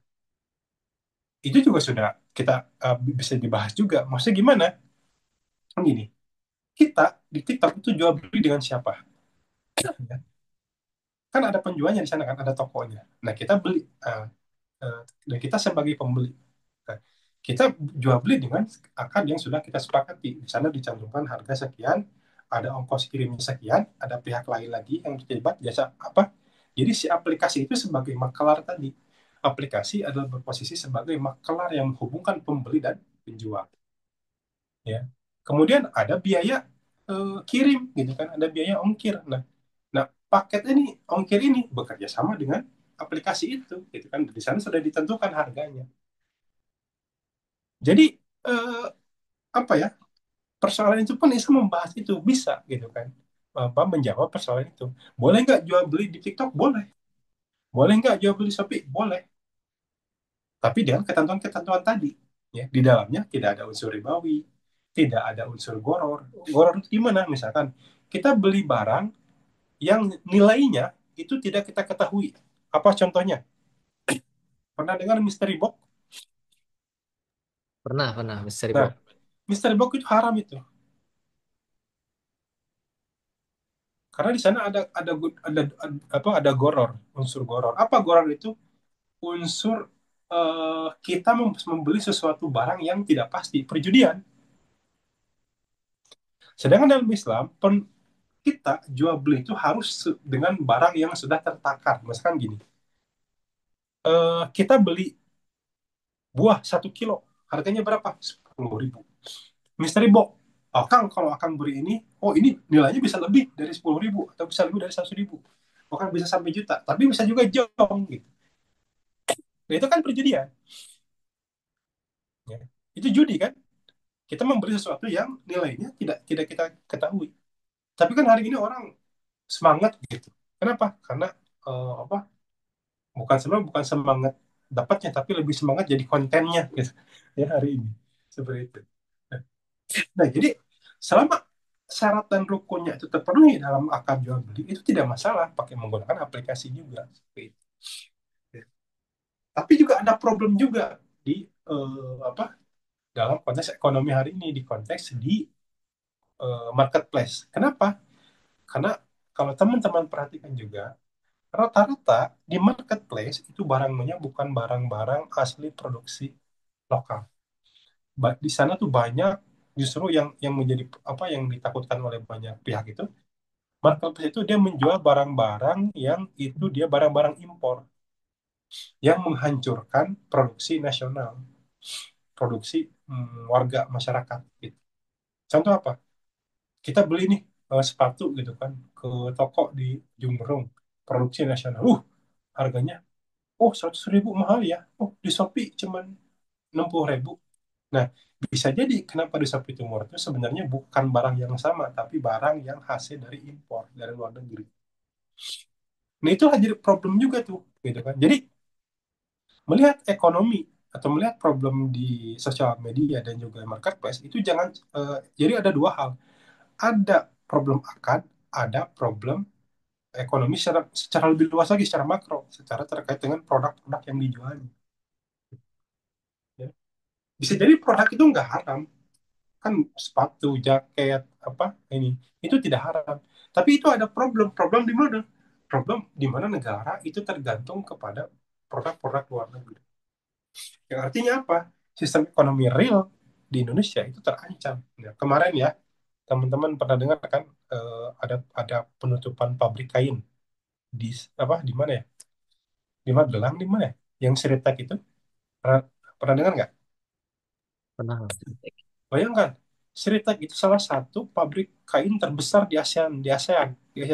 itu juga sudah kita bisa dibahas juga. Maksudnya gimana? Kan gini, kita di TikTok itu jual beli dengan siapa? Ya. Kan ada penjualnya di sana kan, ada tokonya. Nah, kita beli. Eh, dan kita sebagai pembeli, nah, kita jual beli dengan akad yang sudah kita sepakati. Di sana dicantumkan harga sekian, ada ongkos kirimnya sekian, ada pihak lain lagi yang terlibat jasa apa. Jadi si aplikasi itu sebagai makelar tadi. Aplikasi adalah berposisi sebagai makelar yang menghubungkan pembeli dan penjual. Ya. Kemudian ada biaya kirim, gitu kan? Ada biaya ongkir. Nah, paket ini, ongkir ini bekerja sama dengan aplikasi itu, gitu kan? Di sana sudah ditentukan harganya. Jadi eh, apa ya? Persoalan itu pun Islam membahas itu bisa, gitu kan? Apa menjawab persoalan itu. Boleh nggak jual beli di TikTok? Boleh. Boleh nggak jual beli Shopee? Boleh. Tapi dengan ketentuan-ketentuan tadi, ya, di dalamnya tidak ada unsur ribawi, tidak ada unsur goror. Goror itu gimana? Misalkan kita beli barang yang nilainya itu tidak kita ketahui. Apa contohnya? Pernah dengar mystery box? Pernah mystery Nah, box. mystery box itu haram itu. Karena di sana ada goror, unsur goror. Apa goror itu? Unsur kita membeli sesuatu barang yang tidak pasti, perjudian. Sedangkan dalam Islam, kita jual beli itu harus dengan barang yang sudah tertakar. Misalkan gini, kita beli buah 1 kilo, harganya berapa? 10.000. Mystery box. Oh, Kang, kalau akan beri ini, oh ini nilainya bisa lebih dari 10.000 atau bisa lebih dari 100.000. Bahkan bisa sampai juta, tapi bisa juga jong gitu. Nah, itu kan perjudian. Ya. Itu judi kan? Kita membeli sesuatu yang nilainya tidak tidak kita ketahui. Tapi kan hari ini orang semangat gitu. Kenapa? Karena apa? Bukan semangat dapatnya, tapi lebih semangat jadi kontennya gitu. Ya hari ini seperti itu. Nah, jadi selama syarat dan rukunnya itu terpenuhi dalam akad jual beli itu tidak masalah pakai menggunakan aplikasi juga. Seperti itu. Ya. Tapi juga ada problem juga di apa dalam konteks ekonomi hari ini, di konteks di marketplace. Kenapa? Karena kalau teman-teman perhatikan juga, rata-rata di marketplace itu barangnya bukan barang-barang asli produksi lokal. Di sana tuh banyak justru yang menjadi apa yang ditakutkan oleh banyak pihak itu, marketplace itu dia menjual barang-barang yang itu dia barang-barang impor yang menghancurkan produksi nasional, produksi warga masyarakat. Gitu. Contoh apa? Kita beli nih sepatu gitu kan ke toko di Jumberung, produksi nasional. Harganya, oh 100.000 mahal ya. Oh di Shopee cuman 60.000. Nah, bisa jadi kenapa di Shopee itu murah itu sebenarnya bukan barang yang sama, tapi barang yang hasil dari impor dari luar negeri. Nah, itulah jadi problem juga tuh, gitu kan. Jadi melihat ekonomi atau melihat problem di sosial media dan juga marketplace itu jangan jadi ada dua hal. Ada problem akad, ada problem ekonomi secara lebih luas lagi, secara makro, secara terkait dengan produk-produk yang dijual. Ya. Bisa jadi produk itu nggak haram, kan sepatu, jaket, apa ini, itu tidak haram. Tapi itu ada problem di mana? Problem di mana negara itu tergantung kepada produk-produk luar negeri. Yang artinya apa? Sistem ekonomi real di Indonesia itu terancam. Ya, kemarin ya, teman-teman pernah dengar kan, ada penutupan pabrik kain di apa di mana ya? Di Magelang di mana ya? Yang Seritek itu pernah pernah dengar nggak? Pernah Mas. Bayangkan, Seritek itu salah satu pabrik kain terbesar di Asia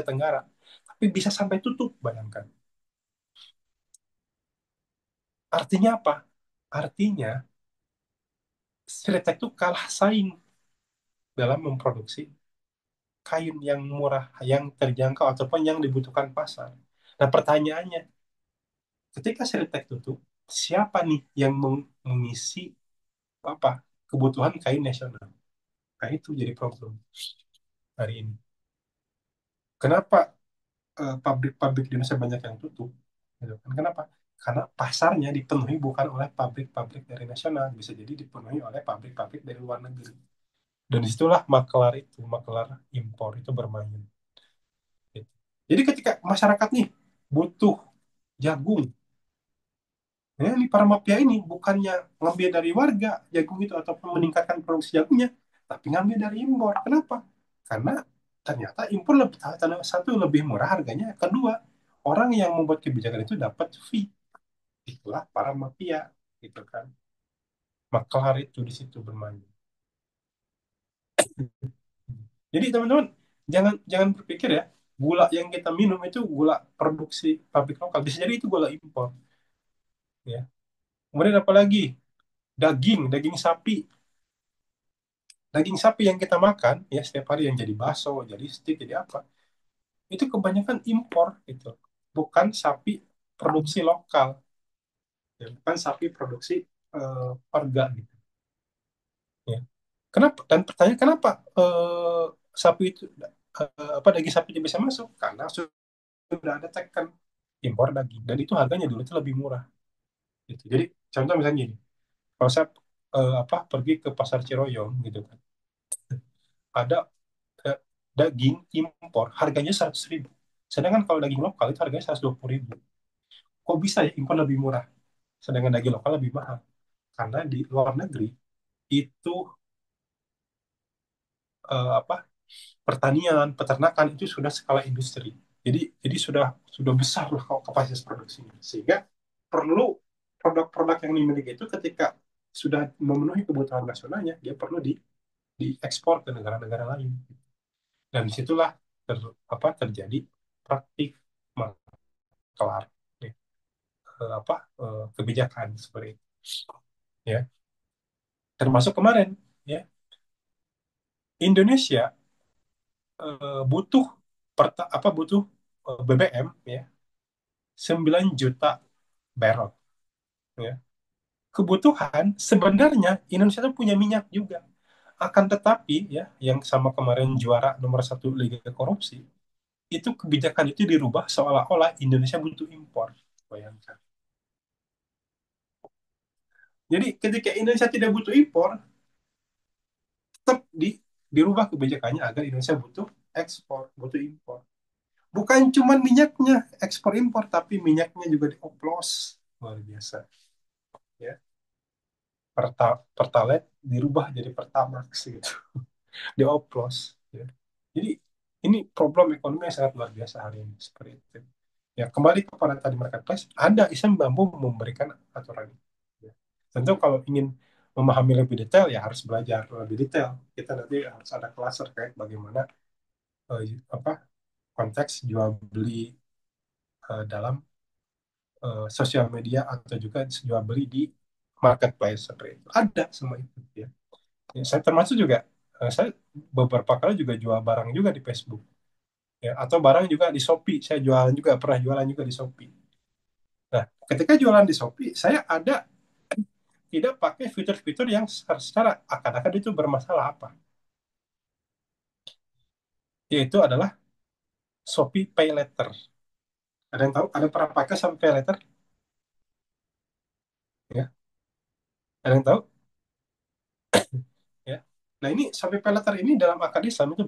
Tenggara. Tapi bisa sampai tutup, bayangkan. Artinya apa? Artinya Seritek itu kalah saing dalam memproduksi kain yang murah, yang terjangkau ataupun yang dibutuhkan pasar. Nah, pertanyaannya, ketika Seritek tutup, siapa nih yang mengisi apa kebutuhan kain nasional? Nah, itu jadi problem hari ini. Kenapa pabrik-pabrik di Indonesia banyak yang tutup? Gitu kan? Kenapa? Karena pasarnya dipenuhi bukan oleh pabrik-pabrik dari nasional, bisa jadi dipenuhi oleh pabrik-pabrik dari luar negeri. Dan disitulah makelar impor itu bermain. Gitu. Jadi ketika masyarakat nih butuh jagung, ya, ini para mafia ini bukannya ngambil dari warga jagung itu ataupun meningkatkan produksi jagungnya, tapi ngambil dari impor. Kenapa? Karena ternyata impor satu lebih murah harganya, kedua orang yang membuat kebijakan itu dapat fee, itulah para mafia, gitu kan. Maklar itu di situ bermain. Jadi teman-teman jangan jangan berpikir ya gula yang kita minum itu gula produksi pabrik lokal, bisa jadi itu gula impor, ya. Kemudian apalagi daging sapi. Daging sapi yang kita makan ya setiap hari yang jadi bakso, jadi steak, jadi apa? Itu kebanyakan impor itu. Bukan sapi produksi lokal, ya. Bukan sapi produksi orga gitu. Ya. Kenapa? Dan pertanyaan kenapa sapi itu apa daging sapi itu bisa masuk? Karena sudah ada tekan impor daging dan itu harganya dulu itu lebih murah. Gitu. Jadi contoh misalnya gini, kalau saya pergi ke pasar Ciroyom gitu kan, ada eh, daging impor harganya 100.000. Sedangkan kalau daging lokal itu harganya 120.000. Kok bisa ya impor lebih murah? Sedangkan daging lokal lebih mahal. Karena di luar negeri itu apa pertanian, peternakan itu sudah skala industri. Jadi sudah besar lah kapasitas produksinya. Sehingga perlu produk-produk yang dimiliki itu ketika sudah memenuhi kebutuhan nasionalnya, dia perlu diekspor ke negara-negara lain. Dan disitulah terjadi praktik maklar, ya, kebijakan seperti itu, ya. Termasuk kemarin, ya, Indonesia butuh butuh BBM, ya, 9 juta barrel, ya. Kebutuhan sebenarnya Indonesia itu punya minyak juga, akan tetapi ya yang sama kemarin juara nomor satu Liga Korupsi, itu kebijakan itu dirubah seolah-olah Indonesia butuh impor. Bayangkan. Jadi ketika Indonesia tidak butuh impor, tetap dirubah kebijakannya agar Indonesia butuh ekspor, butuh impor. Bukan cuma minyaknya ekspor impor, tapi minyaknya juga dioplos. Luar biasa. Ya. Pertalite dirubah jadi Pertamax gitu. Dioplos. Ya. Jadi ini problem ekonomi yang sangat luar biasa hari ini. Seperti itu. Ya, kembali kepada tadi marketplace, ada Islam mampu memberikan aturan. Ya. Tentu kalau ingin memahami lebih detail, ya harus belajar lebih detail. Kita nanti harus ada kelas terkait bagaimana apa konteks jual beli dalam sosial media atau juga jual beli di marketplace seperti itu. Ada semua itu, ya. Ya, saya termasuk juga saya beberapa kali juga jual barang juga di Facebook, ya, atau barang juga di Shopee. Saya jualan juga, pernah jualan juga di Shopee. Nah, ketika jualan di Shopee, saya ada tidak pakai fitur-fitur yang secara akan-akan itu bermasalah apa? Yaitu adalah Shopee Pay Later. Ada yang tahu? Ada yang pernah pakai Shopee Pay Later? Ya, ada yang tahu? Ya. Nah, ini Shopee Pay Later ini dalam akad Islam itu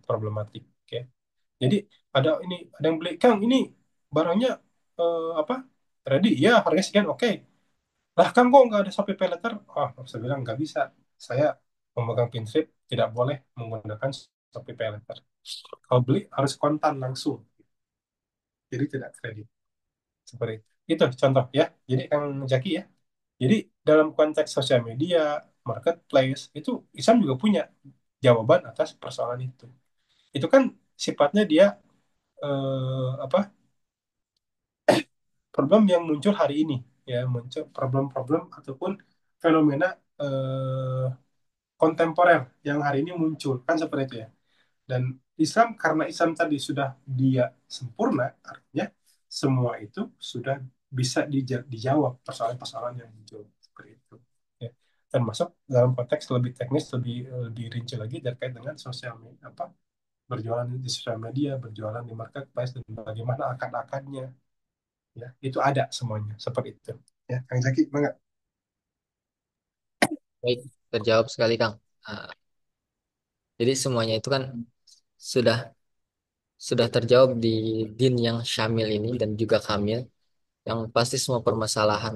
problematik. Ya. Jadi ada yang beli, Kang, ini barangnya apa? Ready? Ya, harga sekian, oke. Lah, Kang, kok nggak ada Shopee Pay Later? Oh, saya bilang nggak bisa. Saya memegang prinsip tidak boleh menggunakan Shopee Pay Later. Kalau beli harus kontan langsung, jadi tidak kredit. Seperti itu contoh ya. Jadi Kang Jaki ya. Jadi dalam konteks sosial media, marketplace itu Isam juga punya jawaban atas persoalan itu. Itu kan sifatnya dia apa problem yang muncul hari ini ya, muncul problem-problem ataupun fenomena eh, kontemporer yang hari ini muncul kan seperti itu ya. Dan Islam, karena Islam tadi sudah dia sempurna, artinya semua itu sudah bisa dijawab persoalan-persoalan yang muncul seperti itu. Ya. Termasuk dalam konteks lebih teknis, lebih rinci lagi terkait dengan sosial media, apa berjualan di sosial media, berjualan di marketplace dan bagaimana akad-akadnya, ya itu ada semuanya seperti itu. Ya, Kang Zaki, enggak? Baik, terjawab sekali Kang. Ah, jadi semuanya itu kan sudah sudah terjawab di din yang syamil ini dan juga kamil, yang pasti semua permasalahan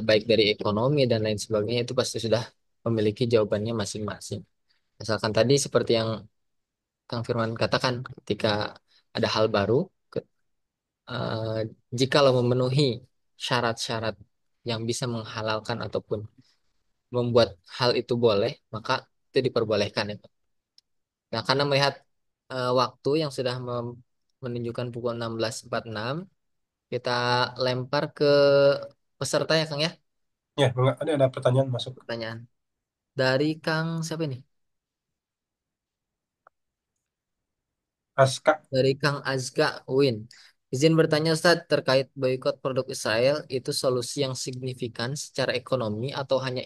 baik dari ekonomi dan lain sebagainya itu pasti sudah memiliki jawabannya masing-masing. Misalkan tadi seperti yang Kang Firman katakan, ketika ada hal baru, ke- eh, jikalau memenuhi syarat-syarat yang bisa menghalalkan ataupun membuat hal itu boleh, maka itu diperbolehkan ya. Nah, karena melihat waktu yang sudah menunjukkan pukul 16.46, kita lempar ke peserta ya Kang ya, Ya, enggak, ada pertanyaan masuk. pertanyaan. Dari Kang siapa ini? Aska. Dari Kang Azka Win. Izin bertanya Ustadz, terkait boikot produk Israel, itu solusi yang signifikan secara ekonomi atau hanya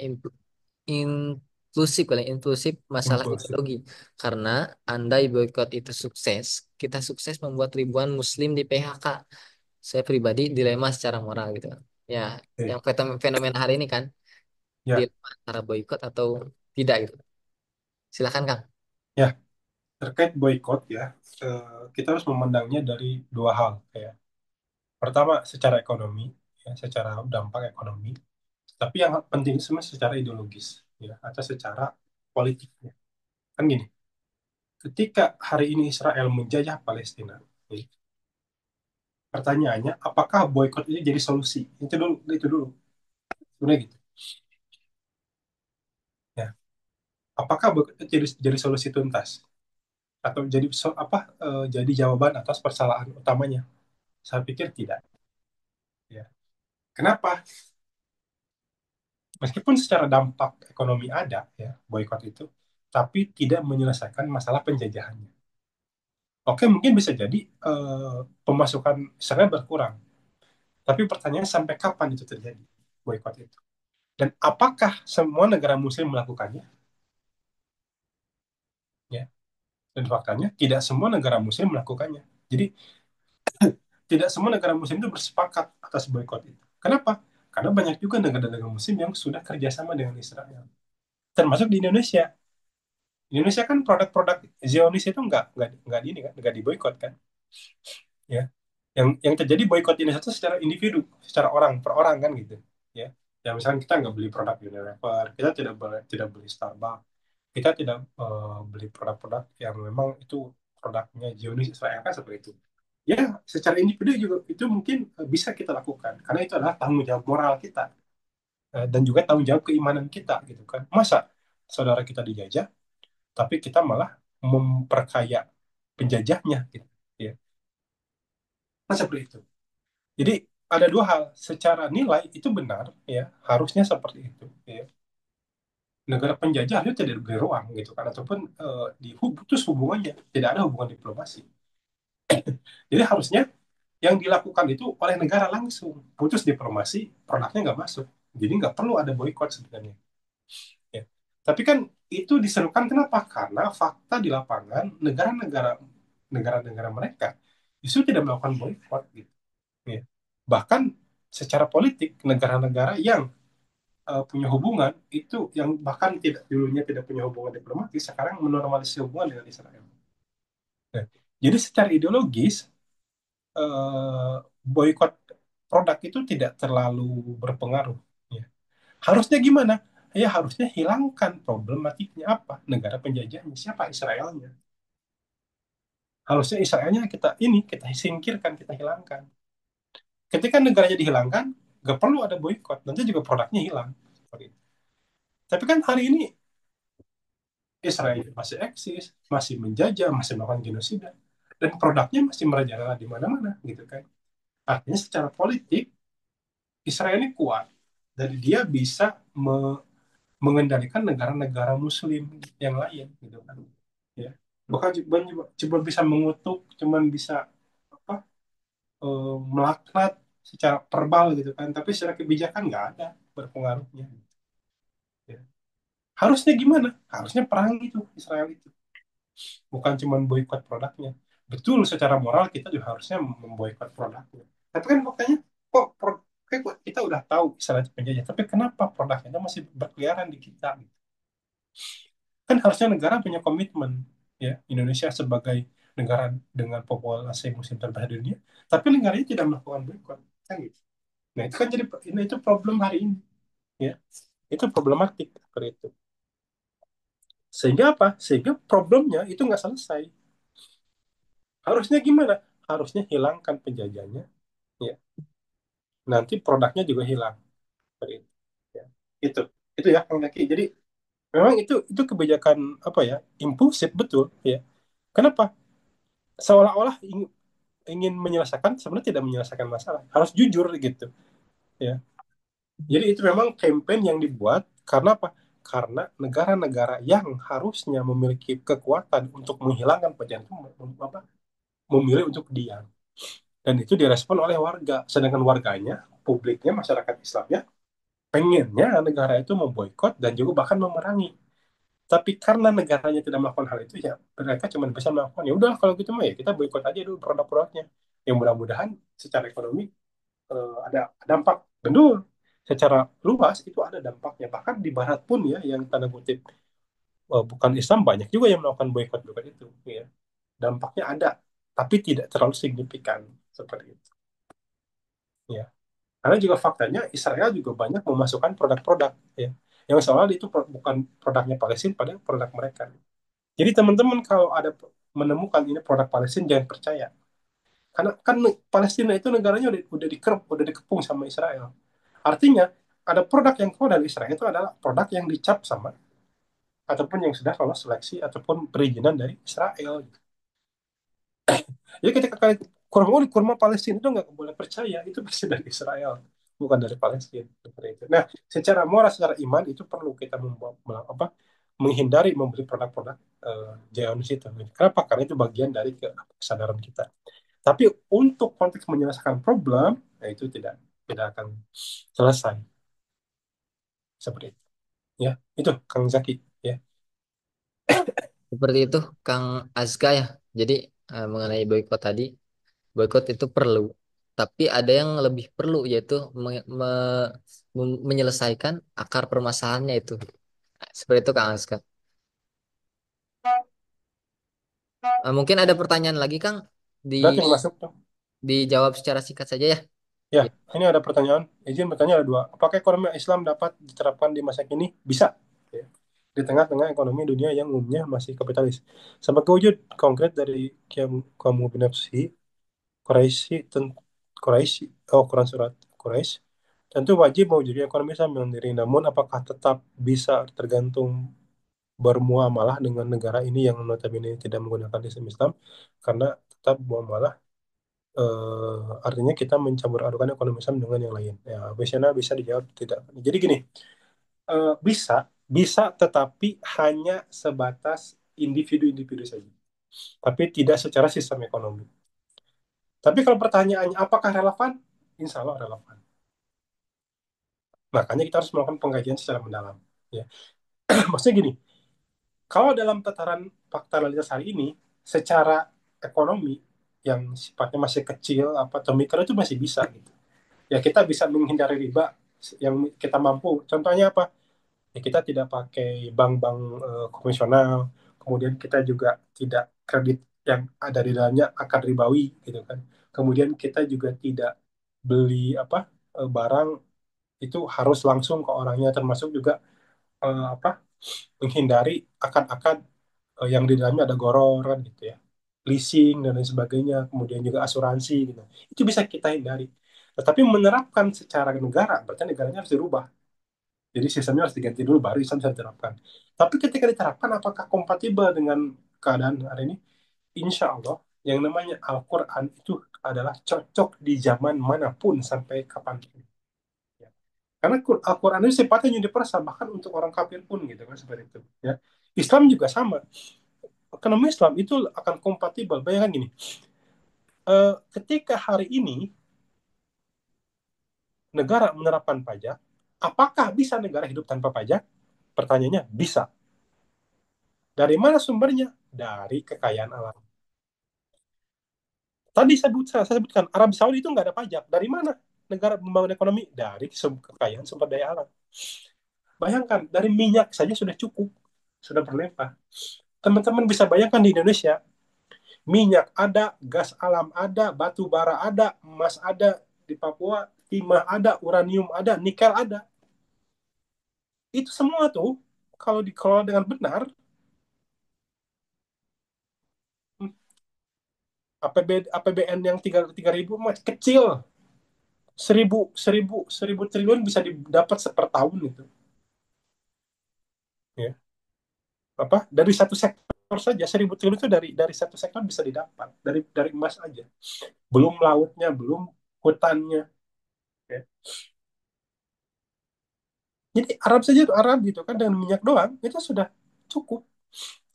inklusif, kali inklusif masalah Impulsif. ideologi? Karena andai boikot itu sukses, kita sukses membuat ribuan Muslim di PHK. Saya pribadi dilema secara moral gitu. Ya, Oke. yang fenomena hari ini kan, Ya, dilema antara boikot atau tidak gitu. Silakan Kang. ya, terkait boykot ya, kita harus memandangnya dari dua hal ya. Pertama, secara ekonomi, ya, secara dampak ekonomi. Tapi yang penting semua secara ideologis, ya, atau secara politik. Ya. Kan gini, ketika hari ini Israel menjajah Palestina, ya, pertanyaannya, apakah boykot ini jadi solusi? Itu dulu, sebenarnya gitu. Ya, apakah boykot itu jadi solusi tuntas atau jadi jadi jawaban atas permasalahan utamanya? Saya pikir tidak. Ya. Kenapa? Meskipun secara dampak ekonomi ada ya boykot itu, tapi tidak menyelesaikan masalah penjajahannya. Oke, mungkin bisa jadi pemasukan Israel berkurang, tapi pertanyaannya sampai kapan itu terjadi boykot itu? Dan apakah semua negara Muslim melakukannya? Ya, dan faktanya tidak semua negara Muslim melakukannya. Jadi tidak semua negara Muslim itu bersepakat atas boykot itu. Kenapa? Karena banyak juga negara-negara Muslim yang sudah kerjasama dengan Israel, termasuk di Indonesia. Indonesia kan produk-produk Zionis itu nggak di ini kan, nggak diboykot kan, ya. Yang terjadi boykot ini satu secara individu, secara orang per orang kan gitu, ya. Ya misalnya kita nggak beli produk Unilever, kita tidak beli Starbucks, kita tidak beli produk-produk yang memang itu produknya Zionis Israel kan seperti itu. Ya, secara individu juga itu mungkin bisa kita lakukan karena itu adalah tanggung jawab moral kita dan juga tanggung jawab keimanan kita gitu kan. Masa saudara kita dijajah tapi kita malah memperkaya penjajahnya gitu ya, nah seperti itu. Jadi ada dua hal, secara nilai itu benar ya, harusnya seperti itu ya, negara penjajah itu tidak diberi ruang gitu kan, ataupun diputus hubungannya, tidak ada hubungan diplomasi. Jadi harusnya yang dilakukan itu oleh negara langsung, putus diplomasi, produknya nggak masuk, jadi nggak perlu ada boykot sebenarnya ya. Tapi kan itu diserukan kenapa? Karena fakta di lapangan negara-negara mereka justru tidak melakukan boykot gitu ya. Bahkan secara politik negara-negara yang punya hubungan itu yang bahkan tidak dulunya tidak punya hubungan diplomatis sekarang menormalisasi hubungan dengan Israel. Nah, jadi secara ideologis boykot produk itu tidak terlalu berpengaruh ya. Harusnya gimana? ya harusnya hilangkan problematiknya apa? Negara penjajahnya siapa? Israelnya. Harusnya Israelnya kita singkirkan, kita hilangkan. Ketika negaranya dihilangkan, nggak perlu ada boykot. Nanti juga produknya hilang. Seperti itu. Tapi kan hari ini Israel masih eksis, masih menjajah, masih melakukan genosida, dan produknya masih merajalela di mana-mana, gitu kan. Artinya secara politik Israel ini kuat, dan dia bisa mengendalikan negara-negara Muslim yang lain, gitu kan. Ya, bukan cuma bisa mengutuk, cuman bisa apa melaknat secara verbal gitu kan, tapi secara kebijakan nggak ada berpengaruhnya. Ya. Harusnya gimana? Harusnya perang itu Israel itu, bukan cuma boikot produknya. Betul, secara moral kita juga harusnya memboikot produknya. Tapi kan faktanya, kayak kita udah tahu Israel itu penjajah, tapi kenapa produknya itu masih berkeliaran di kita? Kan harusnya negara punya komitmen, ya Indonesia sebagai negara dengan populasi muslim terbesar di dunia, tapi negaranya tidak melakukan boikot, kan gitu. Nah itu kan jadi itu problem hari ini, ya itu problematik seperti itu. Sehingga apa? Sehingga problemnya itu nggak selesai. Harusnya gimana? Harusnya hilangkan penjajahnya, ya. Nanti produknya juga hilang. Seperti itu. Ya. Itu, itu ya Kang Zaki. Jadi memang itu kebijakan apa ya? Impulsif betul, ya. Kenapa? Seolah-olah ingin menyelesaikan, sebenarnya tidak menyelesaikan masalah. Harus jujur gitu, ya. Jadi itu memang campaign yang dibuat karena apa? Karena negara-negara yang harusnya memiliki kekuatan untuk menghilangkan penjajah itu apa? Memilih untuk diam. Dan itu direspon oleh warga. Sedangkan warganya, publiknya, masyarakat Islamnya, pengennya negara itu memboikot dan juga bahkan memerangi. Tapi karena negaranya tidak melakukan hal itu, ya mereka cuma bisa melakukan, ya udah kalau gitu mah ya kita boikot aja dulu produk-produknya. Yang mudah-mudahan secara ekonomi ada dampak. Betul, secara luas itu ada dampaknya. Bahkan di Barat pun ya, yang tanda kutip bukan Islam, banyak juga yang melakukan boikot-boikot itu. Ya. Dampaknya ada, tapi tidak terlalu signifikan seperti itu. Ya. Karena juga faktanya Israel juga banyak memasukkan produk-produk ya, yang seolah itu bukan produknya Palestina, pada produk mereka. Jadi teman-teman kalau ada menemukan ini produk Palestina, jangan percaya. Karena kan Palestina itu negaranya udah dikepung sama Israel. Artinya ada produk yang keluar dari Israel itu adalah produk yang dicap sama ataupun yang sudah lolos seleksi ataupun perizinan dari Israel. Jadi ketika kalian kurma Palestina itu nggak boleh percaya, itu pasti dari Israel, bukan dari Palestina. Seperti itu. Nah, secara moral, secara iman itu perlu kita menghindari membeli produk-produk Zionis itu. Kenapa? Karena itu bagian dari kesadaran kita. Tapi untuk konteks menyelesaikan problem, nah itu tidak akan selesai seperti itu. Ya, itu Kang Zaki. Ya, Seperti itu, Kang Azka ya. Jadi mengenai boykot tadi, boykot itu perlu, tapi ada yang lebih perlu yaitu menyelesaikan akar permasalahannya itu. Seperti itu, Kang Azka. Mungkin ada pertanyaan lagi, Kang. berarti yang masuk tuh. Dijawab secara singkat saja ya. Ya, Ya. ini ada pertanyaan. Izin bertanya ada dua. Apakah ekonomi Islam dapat diterapkan di masa kini? Bisa. Ya. Di tengah-tengah ekonomi dunia yang umumnya masih kapitalis. Sebagai wujud konkret dari kamu binafsi, Quraisy, Quraisy, Quran surat Quraisy, tentu wajib mewujudkan ekonomi Islam yang mandiri. Namun, apakah tetap bisa tergantung bermuamalah dengan negara ini yang notabene tidak menggunakan sistem Islam? Karena tetap muamalah artinya kita mencampur adukan ekonomi Islam dengan yang lain. Ya, Vesena bisa dijawab tidak. Jadi gini, bisa, bisa, tetapi hanya sebatas individu-individu saja, tapi tidak secara sistem ekonomi. Tapi kalau pertanyaannya apakah relevan, insya Allah relevan. Makanya kita harus melakukan pengkajian secara mendalam. Ya. Maksudnya gini, kalau dalam tataran fakta realitas hari ini, secara ekonomi yang sifatnya masih kecil, apa atau mikro itu masih bisa gitu. Ya kita bisa menghindari riba yang kita mampu. Contohnya apa? Ya kita tidak pakai bank-bank konvensional, kemudian kita juga tidak kredit yang ada di dalamnya akan ribawi gitu kan. Kemudian kita juga tidak beli barang itu harus langsung ke orangnya, termasuk juga apa menghindari akad-akad yang di dalamnya ada goror kan gitu ya, leasing dan lain sebagainya, kemudian juga asuransi gitu. Itu bisa kita hindari. Tetapi menerapkan secara negara, berarti negaranya harus dirubah. Jadi sistemnya harus diganti dulu baru Islam bisa diterapkan. Tapi ketika diterapkan, apakah kompatibel dengan keadaan hari ini? Insya Allah, yang namanya Al-Quran itu adalah cocok di zaman manapun sampai kapanpun. Ya. Karena Al-Quran itu sifatnya universal, bahkan untuk orang kafir pun gitu kan seperti itu. Ya. Islam juga sama. Ekonomi Islam itu akan kompatibel. Bayangkan gini, ketika hari ini negara menerapkan pajak, apakah bisa negara hidup tanpa pajak? Pertanyaannya, bisa. Dari mana sumbernya? Dari kekayaan alam. Tadi saya sebutkan, Arab Saudi itu nggak ada pajak. Dari mana negara membangun ekonomi? Dari kekayaan sumber daya alam. Bayangkan, dari minyak saja sudah cukup, sudah berlimpah. Teman-teman bisa bayangkan di Indonesia, minyak ada, gas alam ada, batu bara ada, emas ada, di Papua timah ada, uranium ada, nikel ada. Itu semua tuh kalau dikelola dengan benar, APBN yang tiga ribu masih kecil, seribu triliun bisa didapat sepertahun itu, ya. Apa dari satu sektor saja 1.000 triliun itu dari satu sektor bisa didapat dari emas aja, belum lautnya, belum hutannya, ya. Jadi Arab saja itu Arab gitu kan dengan minyak doang itu sudah cukup,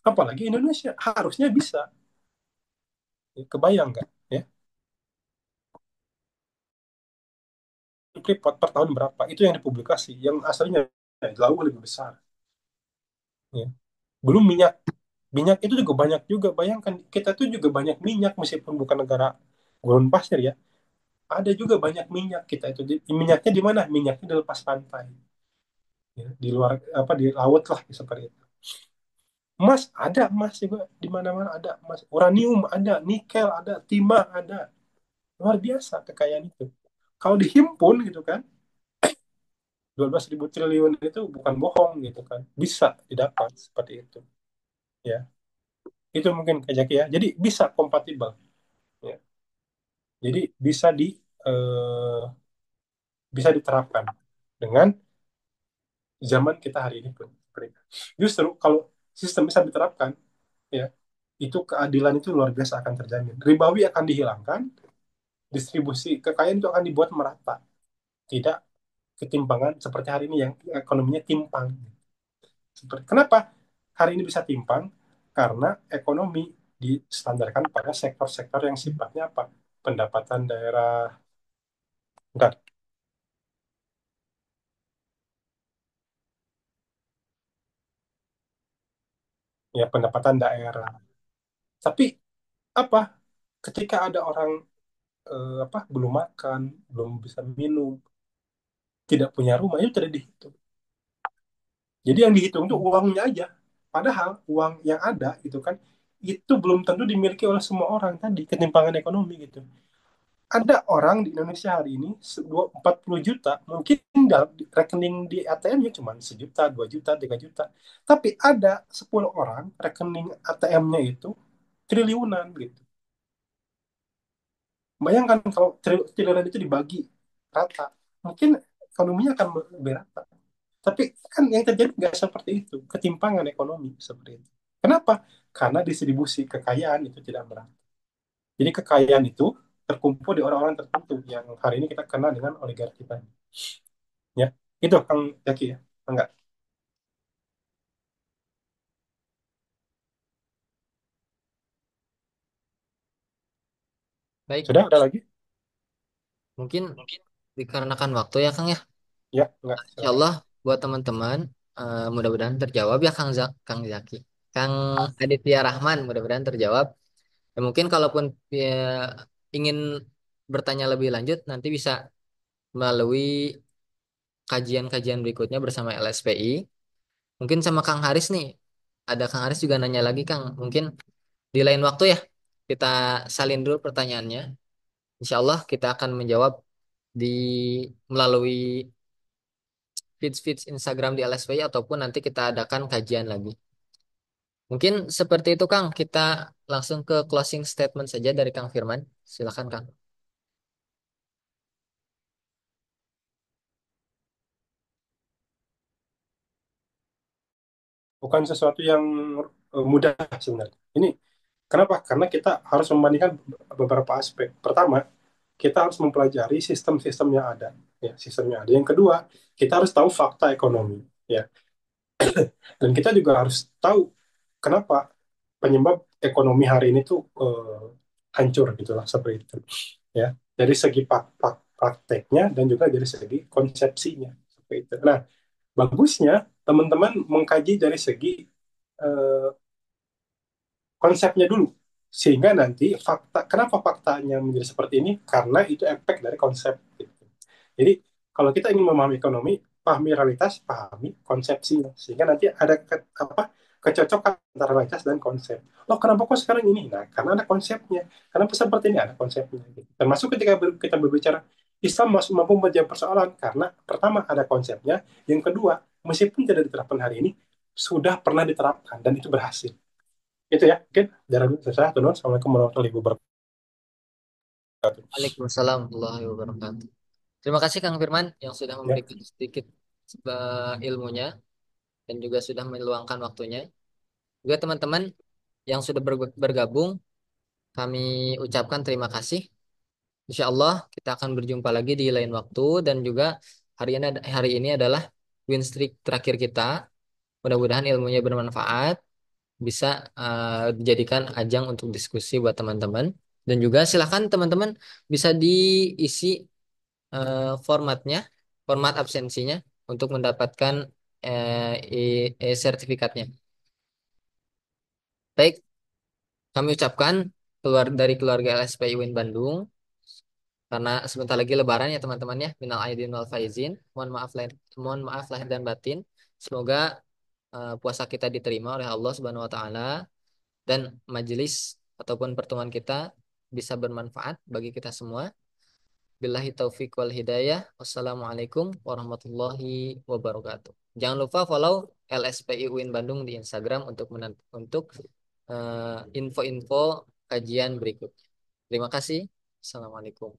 apalagi Indonesia harusnya bisa, ya, kebayang nggak ya, Freeport per tahun berapa itu yang dipublikasi, yang aslinya jauh lebih besar, ya. Belum minyak, minyak itu juga banyak juga, bayangkan kita tuh juga banyak minyak meskipun bukan negara gurun pasir ya, ada juga banyak minyak kita itu. Minyaknya di mana? Minyaknya di lepas pantai, ya, di luar apa di laut lah seperti itu. Emas ada, emas juga di mana-mana ada emas, uranium ada, nikel ada, timah ada, luar biasa kekayaan itu. Kalau dihimpun gitu kan, 12.000 triliun itu bukan bohong gitu kan, bisa didapat seperti itu, ya. Itu mungkin Kak Jaki ya. Jadi bisa kompatibel, ya. Jadi eh, bisa diterapkan dengan zaman kita hari ini pun. Justru kalau sistem bisa diterapkan, ya, itu keadilan itu luar biasa akan terjamin. Ribawi akan dihilangkan, distribusi kekayaan itu akan dibuat merata, tidak ketimpangan seperti hari ini yang ekonominya timpang. Seperti kenapa hari ini bisa timpang? Karena ekonomi distandarkan pada sektor-sektor yang sifatnya apa? Pendapatan daerah, enggak, ya pendapatan daerah. Tapi apa? Ketika ada orang apa belum makan, belum bisa minum, tidak punya rumah itu tidak dihitung. Jadi yang dihitung itu uangnya aja. Padahal uang yang ada gitu kan itu belum tentu dimiliki oleh semua orang, tadi ketimpangan ekonomi gitu. Ada orang di Indonesia hari ini 40 juta, mungkin dalam rekening di ATM-nya cuma 1 juta, 2 juta, 3 juta. Tapi ada 10 orang rekening ATM-nya itu triliunan gitu. Bayangkan kalau triliunan itu dibagi rata, mungkin ekonominya akan lebih rata. Tapi kan yang terjadi nggak seperti itu, ketimpangan ekonomi seperti itu. Kenapa? Karena distribusi kekayaan itu tidak merata. Jadi kekayaan itu terkumpul di orang-orang tertentu yang hari ini kita kenal dengan oligarki tadi. Ya, itu Kang Yaki ya, enggak? Baik, Sudah ada lagi? mungkin dikarenakan waktu ya Kang ya. Ya, enggak, Insya silakan. Allah buat teman-teman mudah-mudahan terjawab ya Kang Zaki. Kang Aditya Rahman mudah-mudahan terjawab. Ya, mungkin kalaupun ya, ingin bertanya lebih lanjut nanti bisa melalui kajian-kajian berikutnya bersama LSPI. Mungkin sama Kang Haris nih. Ada Kang Haris juga nanya lagi Kang. Mungkin di lain waktu ya kita salin dulu pertanyaannya. Insya Allah kita akan menjawab di melalui feeds Instagram di LSPI ataupun nanti kita adakan kajian lagi. Mungkin seperti itu Kang, kita langsung ke closing statement saja dari Kang Firman. Silakan Kang. Bukan sesuatu yang mudah sebenarnya. Ini kenapa? Karena kita harus membandingkan beberapa aspek. Pertama, kita harus mempelajari sistem-sistem yang ada, ya, sistem yang ada. Yang kedua, kita harus tahu fakta ekonomi, ya. Dan kita juga harus tahu kenapa penyebab ekonomi hari ini tuh hancur gitulah seperti itu, ya. Dari segi prakteknya dan juga dari segi konsepsinya seperti itu. Nah, bagusnya teman-teman mengkaji dari segi eh, konsepnya dulu. Sehingga nanti fakta, kenapa faktanya menjadi seperti ini? Karena itu efek dari konsep. Gitu. Jadi kalau kita ingin memahami ekonomi, pahami realitas, pahami konsepsinya. Sehingga nanti ada kecocokan antara realitas dan konsep. Loh, kenapa kok sekarang ini? Nah, karena ada konsepnya. Kenapa seperti ini? Ada konsepnya. Gitu. Termasuk ketika kita berbicara Islam masuk mampu menjawab persoalan karena pertama ada konsepnya, yang kedua meskipun tidak diterapkan hari ini sudah pernah diterapkan dan itu berhasil. Itu ya, mungkin dari saya. Assalamualaikum warahmatullahi wabarakatuh. Waalaikumsalam warahmatullahi wabarakatuh. Terima kasih Kang Firman yang sudah Ya, memberikan sedikit ilmunya dan juga sudah meluangkan waktunya. Juga teman-teman yang sudah bergabung, kami ucapkan terima kasih. Insya Allah kita akan berjumpa lagi di lain waktu dan juga hari ini adalah win streak terakhir kita. Mudah-mudahan ilmunya bermanfaat, bisa dijadikan ajang untuk diskusi buat teman-teman. Dan juga silakan teman-teman bisa diisi formatnya, format absensinya untuk mendapatkan sertifikatnya. Baik, kami ucapkan dari keluarga LSPI UIN Bandung, karena sebentar lagi Lebaran ya teman-teman ya. Minal aidin wal faizin. Mohon maaf lahir dan batin. Semoga puasa kita diterima oleh Allah Subhanahu wa taala dan majelis ataupun pertemuan kita bisa bermanfaat bagi kita semua. Billahi taufik wal hidayah. Wassalamualaikum warahmatullahi wabarakatuh. Jangan lupa follow LSPI UIN Bandung di Instagram untuk info-info kajian berikutnya. Terima kasih. Assalamualaikum.